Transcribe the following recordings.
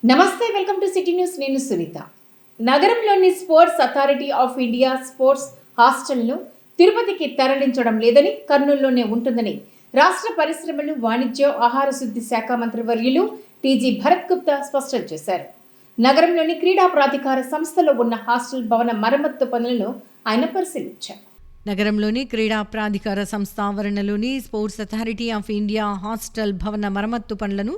నమస్తే, welcome to city news. నేను సునీత. నగరంలోని sports authority of India sports హాస్టల్ను తిరుపతికి తరలించడం లేదని, కర్నూలులోనే ఉంటుందని రాష్ట్ర పరిశ్రమలు, వాణిజ్య, ఆహార శుద్ధి శాఖ మంత్రి వర్యులు టీజీ భరత్ గుప్తా స్పష్టం చేశారు. నగరంలోని క్రీడా ప్రాధికార సంస్థలో ఉన్న హాస్టల్ భవన మరమ్మత్తు పనులను ఆయన పరిశీలించారు. నగరంలోని క్రీడా ప్రాధికార సంస్థ ఆవరణలోని sports authority of India hostel భవన మరమ్మత్తు పనులను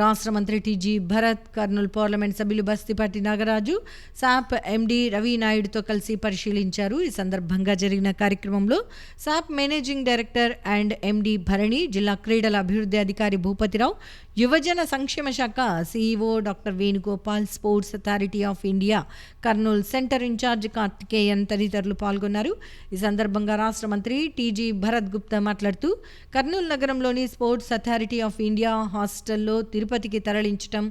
రాష్ట్ర మంత్రి టీజీ భరత్, కర్నూలు పార్లమెంట్ సభ్యులు బస్తిపాటి నాగరాజు, శాప్ ఎండీ రవి నాయుడుతో కలిసి పరిశీలించారు. ఈ సందర్భంగా జరిగిన కార్యక్రమంలో SAAP managing director and MD Bharani, జిల్లా క్రీడల అభివృద్ధి అధికారి భూపతిరావు, యువజన సంక్షేమ శాఖ CEO doctor Venugopal, sports authority of India Kurnool centre incharge Karthikeyan తదితరులు పాల్గొన్నారు. ఈ సందర్భంగా రాష్ట్ర మంత్రి టీజీ భరత్ గుప్తా మాట్లాడుతూ, కర్నూలు నగరంలోని స్పోర్ట్స్ అథారిటీ ఆఫ్ ఇండియా హాస్టల్లో తిరుపతికి తరలించడం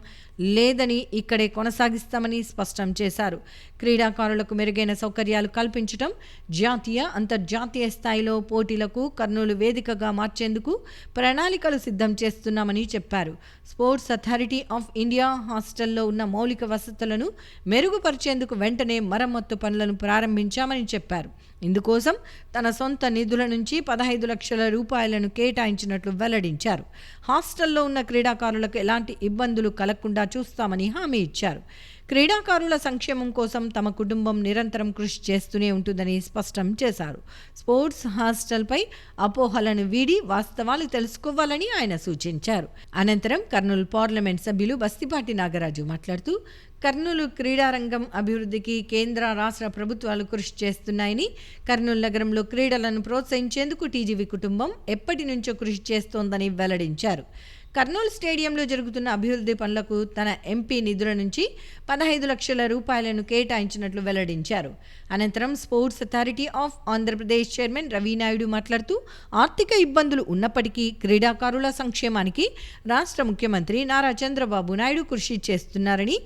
లేదని, ఇక్కడే కొనసాగిస్తామని స్పష్టం చేశారు. క్రీడాకారులకు మెరుగైన సౌకర్యాలు కల్పించడం, జాతీయ, అంతర్జాతీయ స్థాయిలో పోటీలకు కర్నూలు వేదికగా మార్చేందుకు ప్రణాళికలు సిద్ధం చేస్తున్నామని చెప్పారు. స్పోర్ట్స్ అథారిటీ ఆఫ్ ఇండియా హాస్టల్లో ఉన్న మౌలిక వసతులను మెరుగుపరిచేందుకు వెంటనే మరమ్మత్తు పనులను ప్రారంభించామని చెప్పారు. ఇందుకోసం తన సొంత నిధుల నుంచి 15 లక్షల రూపాయలను కేటాయించినట్లు వెల్లడించారు. హాస్టల్లో ఉన్న క్రీడాకారులకు ఎలాంటి ఇబ్బందులు కలగకుండా చూస్తామని హామీ ఇచ్చారు. క్రీడాకారుల సంక్షేమం కోసం తమ కుటుంబం నిరంతరం కృషి చేస్తూనే ఉంటుందని స్పష్టం చేశారు. స్పోర్ట్స్ హాస్టల్పై అపోహలను వీడి వాస్తవాలు తెలుసుకోవాలని ఆయన సూచించారు. అనంతరం కర్నూలు పార్లమెంట్ సభ్యులు బస్తిపాటి నాగరాజు మాట్లాడుతూ, కర్నూలు క్రీడారంగం అభివృద్ధికి కేంద్ర, రాష్ట్ర ప్రభుత్వాలు కృషి చేస్తున్నాయని, కర్నూలు నగరంలో క్రీడలను ప్రోత్సహించేందుకు టీజీవీ కుటుంబం ఎప్పటి నుంచో కృషి చేస్తోందని వెల్లడించారు. కర్నూలు స్టేడియంలో జరుగుతున్న అభివృద్ధి పనులకు తన ఎంపీ నిధుల నుంచి 15 లక్షల రూపాయలను కేటాయించినట్లు వెల్లడించారు. అనంతరం sports authority of Andhra Pradesh chairman Ravi Naidu మాట్లాడుతూ, ఆర్థిక ఇబ్బందులు ఉన్నప్పటికీ క్రీడాకారుల సంక్షేమానికి రాష్ట్ర ముఖ్యమంత్రి నారా చంద్రబాబు నాయుడు కృషి చేస్తున్నారని,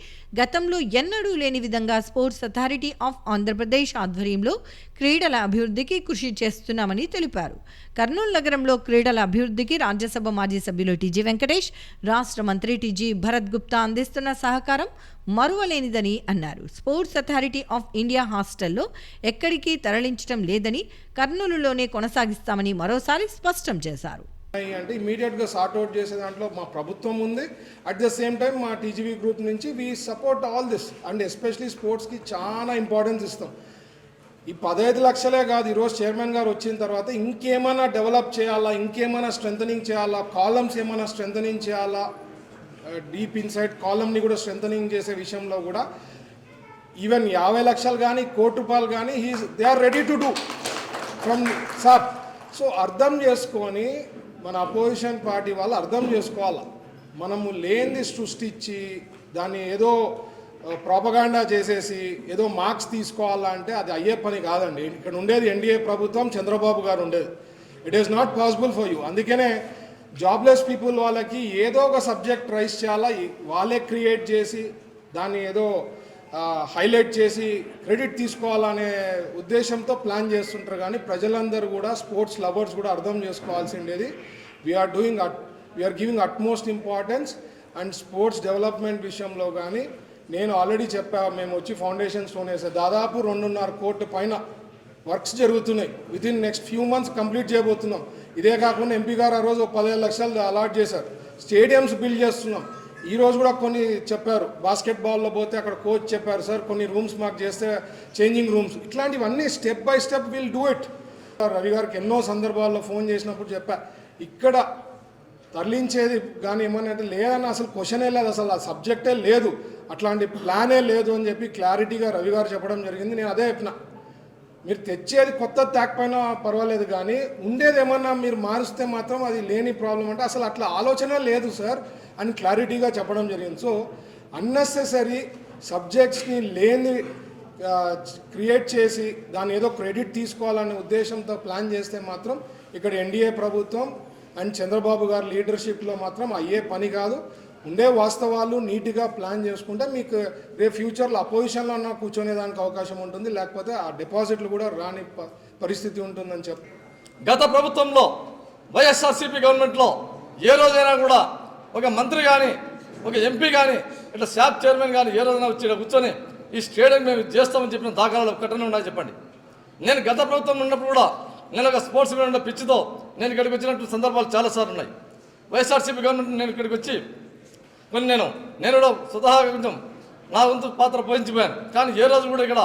గతంలో ఎన్నడూ లేని విధంగా స్పోర్ట్స్ అథారిటీ ఆఫ్ ఆంధ్రప్రదేశ్ ఆధ్వర్యంలో క్రీడల అభివృద్ధికి కృషి చేస్తున్నామని తెలిపారు. కర్నూలు నగరంలో క్రీడల అభివృద్ధికి రాజ్యసభ మాజీ సభ్యులు టీజీ వెంకటేష్, రాష్ట్ర మంత్రి టీజీ భరత్ గుప్తా అందిస్తున్న సహకారం మరువలేనిదని అన్నారు. స్పోర్ట్స్ అథారిటీ ఆఫ్ ఇండియా హాస్టల్లో ఎక్కడికి తరలించడం లేదని, కర్నూలులోనే కొనసాగిస్తామని మరోసారి స్పష్టం చేశారు. అంటే ఇమీడియట్గా సార్ట్అవుట్ చేసే దాంట్లో మా ప్రభుత్వం ఉంది. అట్ ద సేమ్ టైం మా టీజీవీ గ్రూప్ నుంచి we support all this and especially స్పోర్ట్స్కి చాలా ఇంపార్టెన్స్ ఇస్తాం. ఈ 15 లక్షలే కాదు, ఈరోజు చైర్మన్ గారు వచ్చిన తర్వాత ఇంకేమైనా డెవలప్ చేయాలా, ఇంకేమైనా స్ట్రెంథనింగ్ చేయాలా, కాలమ్స్ ఏమైనా స్ట్రెంథనింగ్ చేయాలా, డీప్ ఇన్సైడ్ కాలమ్ని కూడా స్ట్రెంథనింగ్ చేసే విషయంలో కూడా ఈవెన్ 50 లక్షలు కానీ, ₹1,00,00,000 కానీ they are ready to do from SAAP. So అర్థం చేసుకొని మన అపోజిషన్ పార్టీ వాళ్ళు అర్థం చేసుకోవాలి. మనము లేనిది సృష్టించి దాన్ని ఏదో ప్రాపగాండా చేసేసి ఏదో మార్క్స్ తీసుకోవాలంటే అది అయ్యే పని కాదండి. ఇక్కడ ఉండేది ఎన్డీఏ ప్రభుత్వం, చంద్రబాబు గారు ఉండేది. It is not possible for you. అందుకనే జాబ్లెస్ పీపుల్ వాళ్ళకి ఏదో ఒక సబ్జెక్ట్ రైస్ చేయాలా, వాళ్ళే క్రియేట్ చేసి దాన్ని ఏదో హైలైట్ చేసి క్రెడిట్ తీసుకోవాలనే ఉద్దేశంతో ప్లాన్ చేస్తుంటారు. కానీ ప్రజలందరూ కూడా, స్పోర్ట్స్ లవర్స్ కూడా అర్థం చేసుకోవాల్సిండేది we are giving utmost importance. And sports development విషయంలో కానీ నేను ఆల్రెడీ చెప్పా, మేము వచ్చి ఫౌండేషన్ స్టోన్ వేసా, దాదాపు 2.5 కోట్ల పైన వర్క్స్ జరుగుతున్నాయి. Within next few months complete చేయబోతున్నాం. ఇదే కాకుండా ఎంపీ గారు ఆ రోజు 15 లక్షలు అలాట్ చేశారు. స్టేడియంస్ బిల్డ్ చేస్తున్నాం. ఈరోజు కూడా కొన్ని చెప్పారు, బాస్కెట్బాల్లో పోతే అక్కడ కోచ్ చెప్పారు, సార్ కొన్ని రూమ్స్ మాకు చేస్తే చేంజింగ్ రూమ్స్, ఇట్లాంటివన్నీ step by step will do it. Ravi గారికి ఎన్నో సందర్భాల్లో ఫోన్ చేసినప్పుడు చెప్పా, ఇక్కడ తరలించేది కానీ ఏమన్నా అంటే లేదన్న అసలు క్వశ్చనే లేదు, అసలు ఆ సబ్జెక్టే లేదు, అట్లాంటి ప్లానే లేదు అని చెప్పి క్లారిటీగా రవి గారు చెప్పడం జరిగింది. నేను అదే చెప్పిన, మీరు తెచ్చేది కొత్త తేకపోయినా పర్వాలేదు, కానీ ఉండేది ఏమన్నా మీరు మారుస్తే మాత్రం అది లేని ప్రాబ్లం అంటే అసలు అట్లా ఆలోచన లేదు సార్ అని క్లారిటీగా చెప్పడం జరిగింది. సో అన్నెసెసరీ సబ్జెక్ట్స్ని లేని క్రియేట్ చేసి దాన్ని ఏదో క్రెడిట్ తీసుకోవాలనే ఉద్దేశంతో ప్లాన్ చేస్తే మాత్రం ఇక్కడ ఎన్డీఏ ప్రభుత్వం అండ్ చంద్రబాబు గారి లీడర్షిప్లో మాత్రం అయ్యే పని కాదు. ఉండే వాస్తవాలు నీట్గా ప్లాన్ చేసుకుంటే మీకు రేపు ఫ్యూచర్లో అపోజిషన్లో ఉన్న కూర్చొనేదానికి అవకాశం ఉంటుంది, లేకపోతే ఆ డిపాజిట్లు కూడా రాని పరిస్థితి ఉంటుందని చెప్పి. గత ప్రభుత్వంలో వైఎస్ఆర్సీపీ గవర్నమెంట్లో ఏ రోజైనా కూడా ఒక మంత్రి కానీ, ఒక ఎంపీ కానీ ఇట్లా శాప్ చైర్మన్ కానీ ఏ రోజున వచ్చి ఇక్కడ కూర్చొని ఈ స్టేడియం మేము చేస్తామని చెప్పిన దాఖలాలు ఒక్కటనే ఉన్నాయి చెప్పండి. నేను గత ప్రభుత్వం ఉన్నప్పుడు కూడా నేను ఒక స్పోర్ట్స్ మీద ఉన్న పిచ్చితో నేను ఇక్కడికి వచ్చినట్టు సందర్భాలు చాలాసార్లు ఉన్నాయి. వైఎస్ఆర్సీపీ గవర్నమెంట్ నేను ఇక్కడికి వచ్చి కొన్ని నేను కూడా స్వతహాగా కొంచెం నా వంతు పాత్ర పోషించిపోయాను. కానీ ఏ రోజు కూడా ఇక్కడ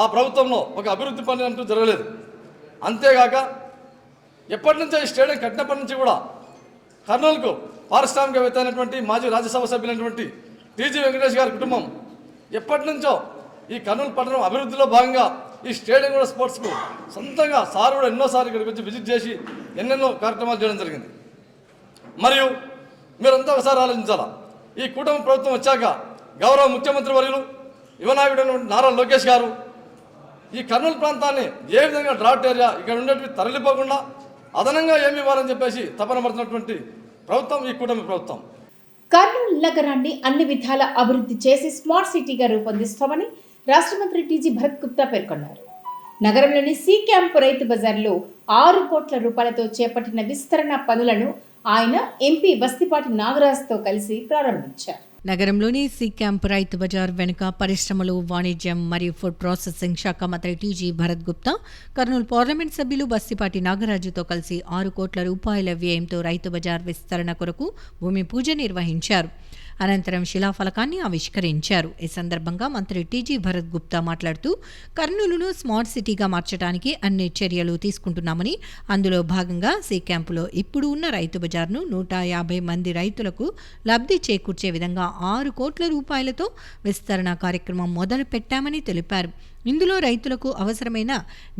ఆ ప్రభుత్వంలో ఒక అభివృద్ధి పని అంటూ జరగలేదు. అంతేగాక ఎప్పటి నుంచో ఈ స్టేడియం కట్టినప్పటి నుంచి కూడా కర్నూలుకు పారిశ్రామికవేత్త అయినటువంటి మాజీ రాజ్యసభ సభ్యులైనటువంటి టీజీ వెంకటేష్ గారి కుటుంబం ఎప్పటి నుంచో ఈ కర్నూలు పట్టణం అభివృద్ధిలో భాగంగా ఈ స్టేడియం కూడా స్పోర్ట్స్కు సొంతంగా సార్ కూడా ఎన్నోసార్లు ఇక్కడికి వచ్చి విజిట్ చేసి ఎన్నెన్నో కార్యక్రమాలు చేయడం జరిగింది. మరియు మీరంతా ఒకసారి ఆలోచించాలా, ఈ కూటమి ప్రభుత్వం వచ్చాక గౌరవ ముఖ్యమంత్రి వర్యులు యువనాయకుడు నారా లోకేష్ గారు ఈ కర్నూలు ప్రాంతాన్ని ఏ విధంగా డ్రాట్ ఏరియా ఇక్కడ ఉండేటివి తరలిపోకుండా అదనంగా ఏమి ఇవ్వాలని చెప్పేసి తపన పడుతున్నటువంటి ప్రభుత్వం ఈ కూటమి ప్రభుత్వం. కర్నూలు నగరాన్ని అన్ని విధాల అభివృద్ధి చేసి స్మార్ట్ సిటీగా రూపొందిస్తామని రాష్ట్ర మంత్రి టీజీ భరత్ గుప్తా పేర్కొన్నారు. నగరంలోని సి క్యాంప్ రైతు బజార్లో 6 కోట్ల రూపాయలతో చేపట్టిన విస్తరణ పనులను ఆయన ఎంపీ బస్తిపాటి నాగరాజ్తో కలిసి ప్రారంభించారు. నగరంలోని సి క్యాంప్ రైతు బజార్ వెనుక పరిశ్రమలు, వాణిజ్యం మరియు ఫుడ్ ప్రాసెసింగ్ శాఖ మంత్రి టీజీ భరత్ గుప్తా కర్నూలు పార్లమెంట్ సభ్యులు బస్తిపాటి నాగరాజుతో కలిసి 6 కోట్ల రూపాయల వ్యయంతో రైతు బజార్ విస్తరణ కొరకు భూమి పూజ నిర్వహించారు. అనంతరం శిలాఫలకాన్ని ఆవిష్కరించారు. ఈ సందర్భంగా మంత్రి టీజీ భరత్ గుప్తా మాట్లాడుతూ కర్నూలును స్మార్ట్ సిటీగా మార్చడానికి అన్ని చర్యలు తీసుకుంటున్నామని, అందులో భాగంగా సి క్యాంపులో ఇప్పుడు ఉన్న రైతు బజార్ను 150 మంది రైతులకు లబ్ధి చేకూర్చే విధంగా 6 కోట్ల రూపాయలతో విస్తరణ కార్యక్రమం మొదలు పెట్టామని తెలిపారు. ఇందులో రైతులకు అవసరమైన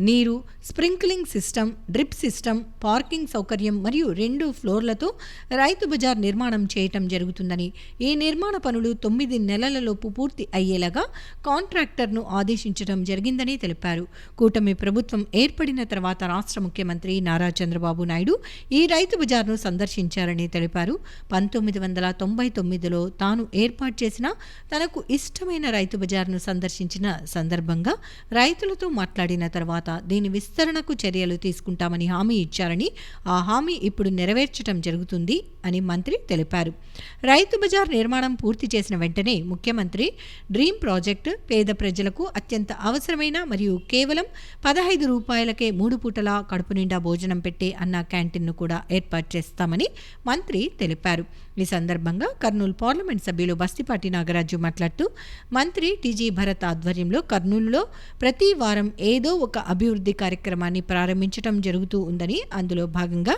నీరు, sprinkling system, drip system, parking సౌకర్యం మరియు 2 ఫ్లోర్లతో రైతు బజార్ నిర్మాణం చేయటం జరుగుతుందని, ఈ నిర్మాణ పనులు 9 నెలలలోపు పూర్తి అయ్యేలాగా కాంట్రాక్టర్ను ఆదేశించడం జరిగిందని తెలిపారు. కూటమి ప్రభుత్వం ఏర్పడిన తర్వాత రాష్ట్ర ముఖ్యమంత్రి నారా చంద్రబాబు నాయుడు ఈ రైతు బజార్ను సందర్శించారని తెలిపారు. 1999లో తాను ఏర్పాటు చేసిన తనకు ఇష్టమైన రైతు బజార్ను సందర్శించిన సందర్భంగా రైతులతో మాట్లాడిన తర్వాత దీని విస్తరణకు చర్యలు తీసుకుంటామని హామీ ఇచ్చారని, ఆ హామీ ఇప్పుడు నెరవేర్చడం జరుగుతుంది అని మంత్రి తెలిపారు. రైతు బజార్ నిర్మాణం పూర్తి చేసిన వెంటనే ముఖ్యమంత్రి డ్రీమ్ ప్రాజెక్టు పేద ప్రజలకు అత్యంత అవసరమైన మరియు కేవలం 15 రూపాయలకే 3 పూటలా కడుపు నిండా భోజనం పెట్టే అన్న క్యాంటీన్ను కూడా ఏర్పాటు చేస్తామని మంత్రి తెలిపారు. ఈ సందర్భంగా కర్నూలు పార్లమెంట్ సభ్యులు బస్తిపాటి నాగరాజు మాట్లాడుతూ మంత్రి టీజీ భరత్ ఆధ్వర్యంలో కర్నూలులో ప్రతి వారం ఏదో ఒక అభివృద్ధి కార్యక్రమాన్ని ప్రారంభించడం జరుగుతూ ఉందని, అందులో భాగంగా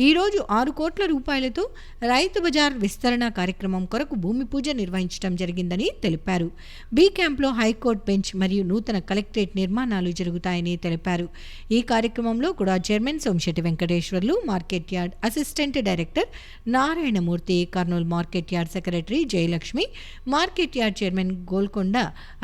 ఈరోజు 6 కోట్ల రూపాయలతో రైతు బజార్ విస్తరణ కార్యక్రమం కొరకు భూమి పూజ నిర్వహించడం జరిగిందని తెలిపారు. బి క్యాంప్లో హైకోర్టు బెంచ్ మరియు నూతన కలెక్టరేట్ నిర్మాణాలు జరుగుతాయని తెలిపారు. ఈ కార్యక్రమంలో కూడా chairman Somisetti Venkateswarlu, market yard assistant director Narayanamurthy, Kurnool market yard secretary Jayalakshmi, market yard chairman Golconda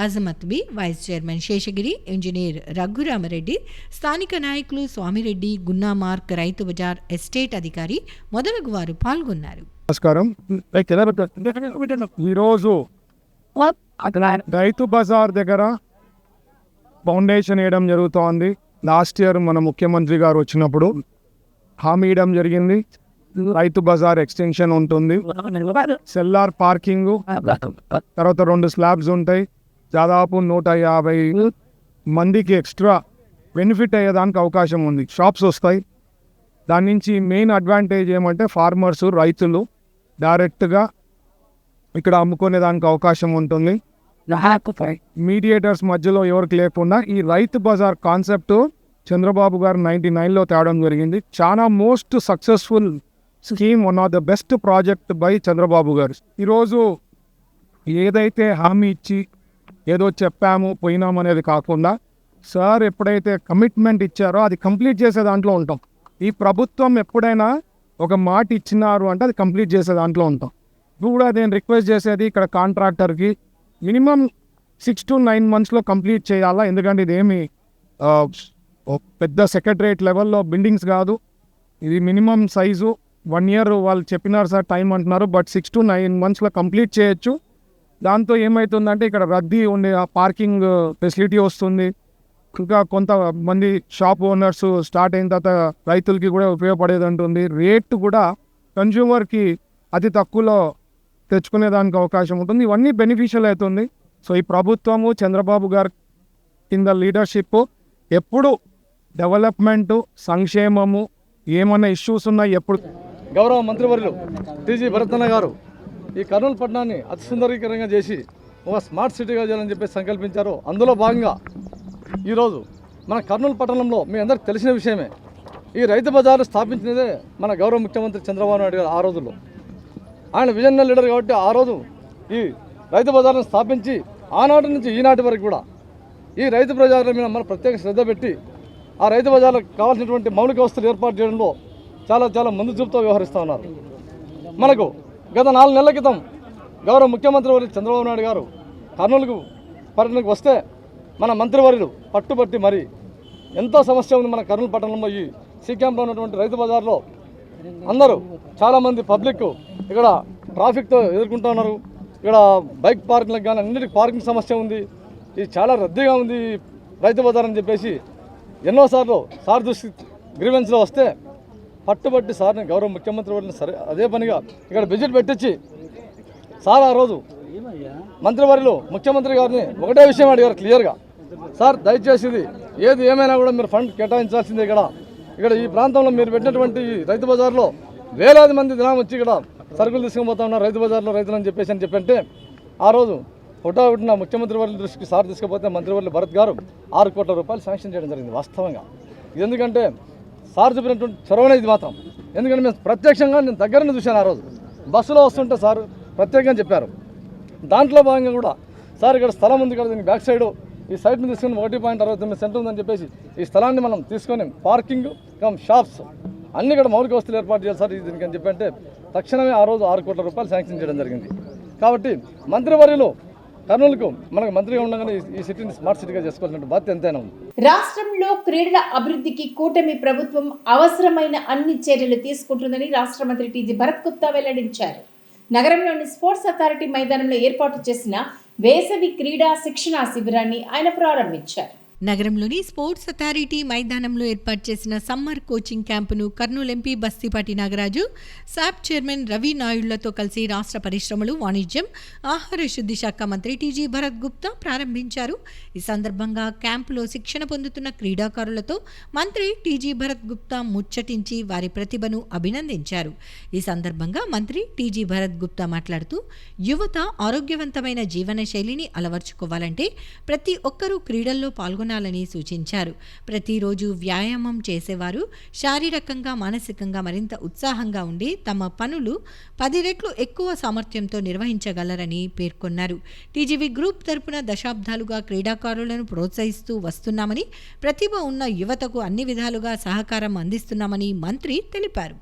Azmath Bi, vice chairman Seshagiri, engineer Raghurama Reddy, స్థానిక నాయకులు స్వామిరెడ్డి, గున్నా మార్క్, రైతు బజార్ ఎస్టేట్ అధికారి మొదలగు వారు పాల్గొన్నారు. నమస్కారం. ఈరోజు రైతు బజార్ దగ్గర ఫౌండేషన్ వేయడం జరుగుతోంది. లాస్ట్ ఇయర్ మన ముఖ్యమంత్రి గారు వచ్చినప్పుడు హామీ ఇవ్వడం జరిగింది. రైతు బజార్ ఎక్స్టెన్షన్ ఉంటుంది, సెల్లార్ పార్కింగ్, తర్వాత 2 స్లాబ్స్ ఉంటాయి. దాదాపు 150 మందికి ఎక్స్ట్రా బెనిఫిట్ అయ్యేదానికి అవకాశం ఉంది. షాప్స్ వస్తాయి. దాని నుంచి మెయిన్ అడ్వాంటేజ్ ఏమంటే ఫార్మర్స్, రైతులు డైరెక్ట్గా ఇక్కడ అమ్ముకునే దానికి అవకాశం ఉంటుంది. మీడియేటర్స్ మధ్యలో ఎవరికి లేకుండా ఈ రైతు బజార్ కాన్సెప్ట్ చంద్రబాబు గారు 99లో తేవడం జరిగింది. చాలా most successful scheme, one of the best project by Chandrababu గారు. ఈరోజు ఏదైతే హామీ ఇచ్చి ఏదో చెప్పాము పోయినాము అనేది కాకుండా సార్ ఎప్పుడైతే కమిట్మెంట్ ఇచ్చారో అది కంప్లీట్ చేసే దాంట్లో ఉంటాం. ఈ ప్రభుత్వం ఎప్పుడైనా ఒక మాట ఇచ్చినారు అంటే అది కంప్లీట్ చేసే దాంట్లో ఉంటాం. ఇప్పుడు కూడా నేను రిక్వెస్ట్ చేసేది ఇక్కడ కాంట్రాక్టర్కి మినిమం 6 to 9 monthsలో కంప్లీట్ చేయాలా. ఎందుకంటే ఇదేమి పెద్ద సెక్రటరేట్ లెవెల్లో బిల్డింగ్స్ కాదు. ఇది మినిమం సైజు 1 year వాళ్ళు చెప్పినారు సార్ టైం అంటున్నారు. బట్ 6 to 9 monthsలో కంప్లీట్ చేయొచ్చు. దాంతో ఏమవుతుందంటే ఇక్కడ రద్దీ ఉండే ఆ పార్కింగ్ ఫెసిలిటీ వస్తుంది. ఇంకా కొంతమంది షాప్ ఓనర్స్ స్టార్ట్ అయిన తర్వాత రైతులకి కూడా ఉపయోగపడేది ఉంటుంది. రేట్ కూడా కన్జ్యూమర్కి అతి తక్కువలో తెచ్చుకునే దానికి అవకాశం ఉంటుంది. ఇవన్నీ బెనిఫిషియల్ అవుతుంది. సో ఈ ప్రభుత్వము చంద్రబాబు గారి కింద లీడర్షిప్ ఎప్పుడు డెవలప్మెంటు, సంక్షేమము, ఏమన్నా ఇష్యూస్ ఉన్నాయి ఎప్పుడు. గౌరవ మంత్రివర్యులు టీజీ భరతన్న గారు ఈ కర్నూలు పట్టణాన్ని అతి సుందరీకరంగా చేసి ఒక స్మార్ట్ సిటీగా చేయాలని చెప్పి సంకల్పించారు. అందులో భాగంగా ఈరోజు మన కర్నూలు పట్టణంలో మీ అందరికి తెలిసిన విషయమే, ఈ రైతు బజారు స్థాపించినదే మన గౌరవ ముఖ్యమంత్రి చంద్రబాబు నాయుడు గారు. ఆ రోజుల్లో ఆయన విజనరీ లీడర్ కాబట్టి ఆ రోజు ఈ రైతు బజార్ను స్థాపించి ఆనాటి నుంచి ఈనాటి వరకు కూడా ఈ రైతు బజార్ల మీద మన ప్రత్యేక శ్రద్ధ పెట్టి ఆ రైతు బజార్లకు కావాల్సినటువంటి మౌలిక వస్తువులు ఏర్పాటు చేయడంలో చాలా ముందు చూపుతో వ్యవహరిస్తూ ఉన్నారు. మనకు గత 4 నెలల క్రితం గౌరవ ముఖ్యమంత్రి వర్యులు చంద్రబాబు నాయుడు గారు కర్నూలుకు పర్యటనకు వస్తే మన మంత్రివర్యులు పట్టుబట్టి మరి ఎంతో సమస్య ఉంది మన కర్నూలు పట్టణంలో. ఈ సి క్యాంప్లో ఉన్నటువంటి రైతు బజార్లో అందరూ చాలామంది పబ్లిక్ ఇక్కడ ట్రాఫిక్తో ఎదుర్కొంటూ ఉన్నారు. ఇక్కడ బైక్ పార్కింగ్లకు కానీ అన్నిటికీ పార్కింగ్ సమస్య ఉంది. ఇది చాలా రద్దీగా ఉంది రైతు బజార్ అని చెప్పేసి ఎన్నోసార్లు సార్ దృష్టి గ్రీవెన్స్లో వస్తే పట్టుబట్టి సార్ని గౌరవ ముఖ్యమంత్రి వారిని సరే అదే పనిగా ఇక్కడ విజిట్ పెట్టించి సార్ ఆ రోజు మంత్రివర్యులు ముఖ్యమంత్రి గారిని ఒకటే విషయం అడిగారు క్లియర్గా, సార్ దయచేసి ఇది ఏది ఏమైనా కూడా మీరు ఫండ్ కేటాయించాల్సిందే. ఇక్కడ ఈ ప్రాంతంలో మీరు పెట్టినటువంటి ఈ రైతు బజార్లో వేలాది మంది దినం వచ్చి ఇక్కడ సరుకులు తీసుకుని పోతా ఉన్నారు రైతు బజార్లో రైతులు అని చెప్పంటే ఆ రోజు హుటాహుటిన ముఖ్యమంత్రి వారి దృష్టికి సార్ తీసుకుపోతే మంత్రివర్యులు భరత్ గారు 6 కోట్ల రూపాయలు శాంక్షన్ చేయడం జరిగింది వాస్తవంగా. ఇది ఎందుకంటే సార్ చూపినటువంటి చొరవనే ఇది మాత్రం. ఎందుకంటే మేము ప్రత్యక్షంగా నేను దగ్గరనే చూశాను. ఆ రోజు బస్సులో వస్తుంటే సార్ ప్రత్యేకంగా చెప్పారు. దాంట్లో భాగంగా కూడా సార్ ఇక్కడ స్థలం ఉంది కదా, దీనికి బ్యాక్ సైడ్ ఈ సైట్ని తీసుకుని 1.69 సెంటర్ ఉందని చెప్పేసి ఈ స్థలాన్ని మనం తీసుకొని పార్కింగ్ కమ్ షాప్స్ అన్ని ఇక్కడ మౌలిక వస్తువులు ఏర్పాటు చేయాలి సార్ దీనికి అని చెప్పంటే తక్షణమే ఆ రోజు 6 కోట్ల రూపాయలు శాంక్షన్ చేయడం జరిగింది. కాబట్టి మంత్రివర్యులు కర్నూలుకు మనకు మంత్రిగా ఉండగానే ఈ సిటీని స్మార్ట్ సిటీగా చేసుకోవాల్సిన బాధ్యత ఎంతైనా ఉంది. రాష్ట్రంలో క్రీడల అభివృద్ధికి కూటమి ప్రభుత్వం అవసరమైన అన్ని చర్యలు తీసుకుంటుందని రాష్ట్ర మంత్రి టీజీ భరత్ గుప్తా వెల్లడించారు. నగరంలోని స్పోర్ట్స్ అథారిటీ మైదానంలో ఏర్పాటు చేసిన వేసవి క్రీడా శిక్షణా శిబిరాన్ని ఆయన ప్రారంభించారు. నగరంలోని స్పోర్ట్స్ అథారిటీ మైదానంలో ఏర్పాటు చేసిన సమ్మర్ కోచింగ్ క్యాంపును కర్నూలు ఎంపీ బస్తిపాటి నాగరాజు, శాప్ చైర్మన్ రవి నాయుడులతో కలిసి రాష్ట్ర పరిశ్రమలు, వాణిజ్యం, ఆహార శుద్ధి శాఖ మంత్రి టీజీ భరత్ గుప్తా ప్రారంభించారు. ఈ సందర్భంగా క్యాంపులో శిక్షణ పొందుతున్న క్రీడాకారులతో మంత్రి టీజీ భరత్ గుప్తా ముచ్చటించి వారి ప్రతిభను అభినందించారు. ఈ సందర్భంగా మంత్రి టీజీ భరత్ గుప్తా మాట్లాడుతూ యువత ఆరోగ్యవంతమైన జీవన శైలిని అలవర్చుకోవాలంటే ప్రతి ఒక్కరూ క్రీడల్లో పాల్గొనాలని సూచించారు. ప్రతిరోజు వ్యాయామం చేసేవారు శారీరకంగా, మానసికంగా మరింత ఉత్సాహంగా ఉండి తమ పనులు 10 రెట్లు ఎక్కువ సామర్థ్యంతో నిర్వహించగలరని పేర్కొన్నారు. టీజీవీ గ్రూప్ తరపున దశాబ్దాలుగా క్రీడాకారులను ప్రోత్సహిస్తూ వస్తున్నామని, ప్రతిభ ఉన్న యువతకు అన్ని విధాలుగా సహకారం అందిస్తున్నామని మంత్రి తెలిపారు.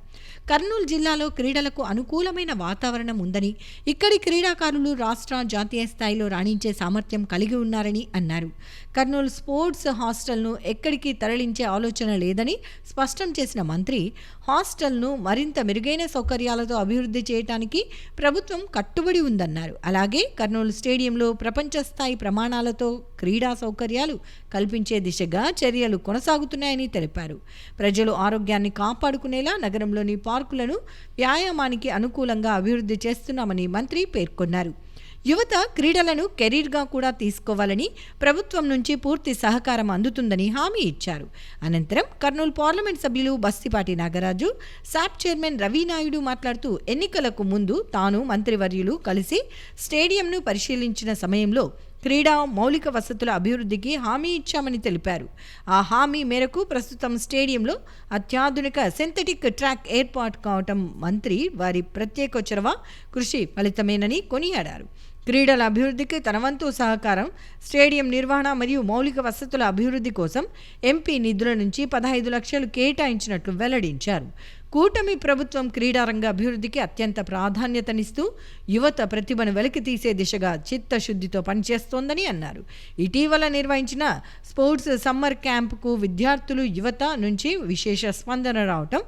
కర్నూలు జిల్లాలో క్రీడలకు అనుకూలమైన వాతావరణం ఉందని, ఇక్కడి క్రీడాకారులు రాష్ట్ర, జాతీయ స్థాయిలో రాణించే సామర్థ్యం కలిగి ఉన్నారని అన్నారు. కర్నూలు స్పోర్ట్స్ హాస్టల్ను ఎక్కడికి తరలించే ఆలోచన లేదని స్పష్టం చేసిన మంత్రి, హాస్టల్ను మరింత మెరుగైన సౌకర్యాలతో అభివృద్ధి చేయడానికి ప్రభుత్వం కట్టుబడి ఉందన్నారు. అలాగే కర్నూలు స్టేడియంలో ప్రపంచ స్థాయి ప్రమాణాలతో క్రీడా సౌకర్యాలు కల్పించే దిశగా చర్యలు కొనసాగుతున్నాయని తెలిపారు. ప్రజలు ఆరోగ్యాన్ని కాపాడుకునేలా నగరంలోని పార్కులను వ్యాయామానికి అనుకూలంగా అభివృద్ధి చేస్తున్నామని మంత్రి పేర్కొన్నారు. యువత క్రీడలను కెరీర్గా కూడా తీసుకోవాలని ప్రభుత్వం నుంచి పూర్తి సహకారం అందుతుందని హామీ ఇచ్చారు. అనంతరం కర్నూలు పార్లమెంట్ సభ్యులు బస్తిపాటి నాగరాజు, శాప్ చైర్మన్ రవి నాయుడు మాట్లాడుతూ ఎన్నికలకు ముందు తాను మంత్రివర్యులు కలిసి స్టేడియంను పరిశీలించిన సమయంలో క్రీడా మౌలిక వసతుల అభివృద్ధికి హామీ ఇచ్చామని తెలిపారు. ఆ హామీ మేరకు ప్రస్తుతం స్టేడియంలో అత్యాధునిక సింథటిక్ ట్రాక్ ఏర్పాటు కావటం మంత్రి వారి ప్రత్యేక చొరవ, కృషి ఫలితమేనని కొనియాడారు. క్రీడల అభివృద్ధికి తన వంతు సహకారం, స్టేడియం నిర్వహణ మరియు మౌలిక వసతుల అభివృద్ధి కోసం ఎంపీ నిధుల నుంచి 15 లక్షలు కేటాయించినట్లు వెల్లడించారు. కూటమి ప్రభుత్వం క్రీడారంగ అభివృద్ధికి అత్యంత ప్రాధాన్యతనిస్తూ యువత ప్రతిభను వెలికితీసే దిశగా చిత్తశుద్ధితో పనిచేస్తోందని అన్నారు. ఇటీవల నిర్వహించిన స్పోర్ట్స్ సమ్మర్ క్యాంపుకు విద్యార్థులు, యువత నుంచి విశేష స్పందన రావటం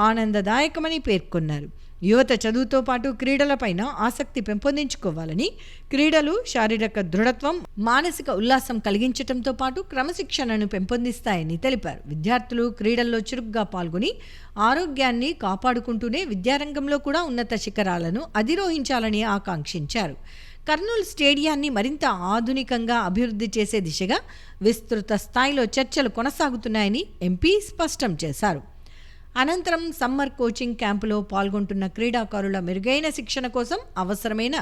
ఆనందదాయకమని పేర్కొన్నారు. యువత చదువుతో పాటు క్రీడలపైన ఆసక్తి పెంపొందించుకోవాలని, క్రీడలు శారీరక దృఢత్వం, మానసిక ఉల్లాసం కలిగించడంతో పాటు క్రమశిక్షణను పెంపొందిస్తాయని తెలిపారు. విద్యార్థులు క్రీడల్లో చురుగ్గా పాల్గొని ఆరోగ్యాన్ని కాపాడుకుంటూనే విద్యారంగంలో కూడా ఉన్నత శిఖరాలను అధిరోహించాలని ఆకాంక్షించారు. కర్నూలు స్టేడియాన్ని మరింత ఆధునికంగా అభివృద్ధి చేసే దిశగా విస్తృత స్థాయిలో చర్చలు కొనసాగుతున్నాయని ఎంపీ స్పష్టం చేశారు. అనంతరం సమ్మర్ కోచింగ్ క్యాంపులో పాల్గొంటున్న క్రీడాకారుల మెరుగైన శిక్షణ కోసం అవసరమైన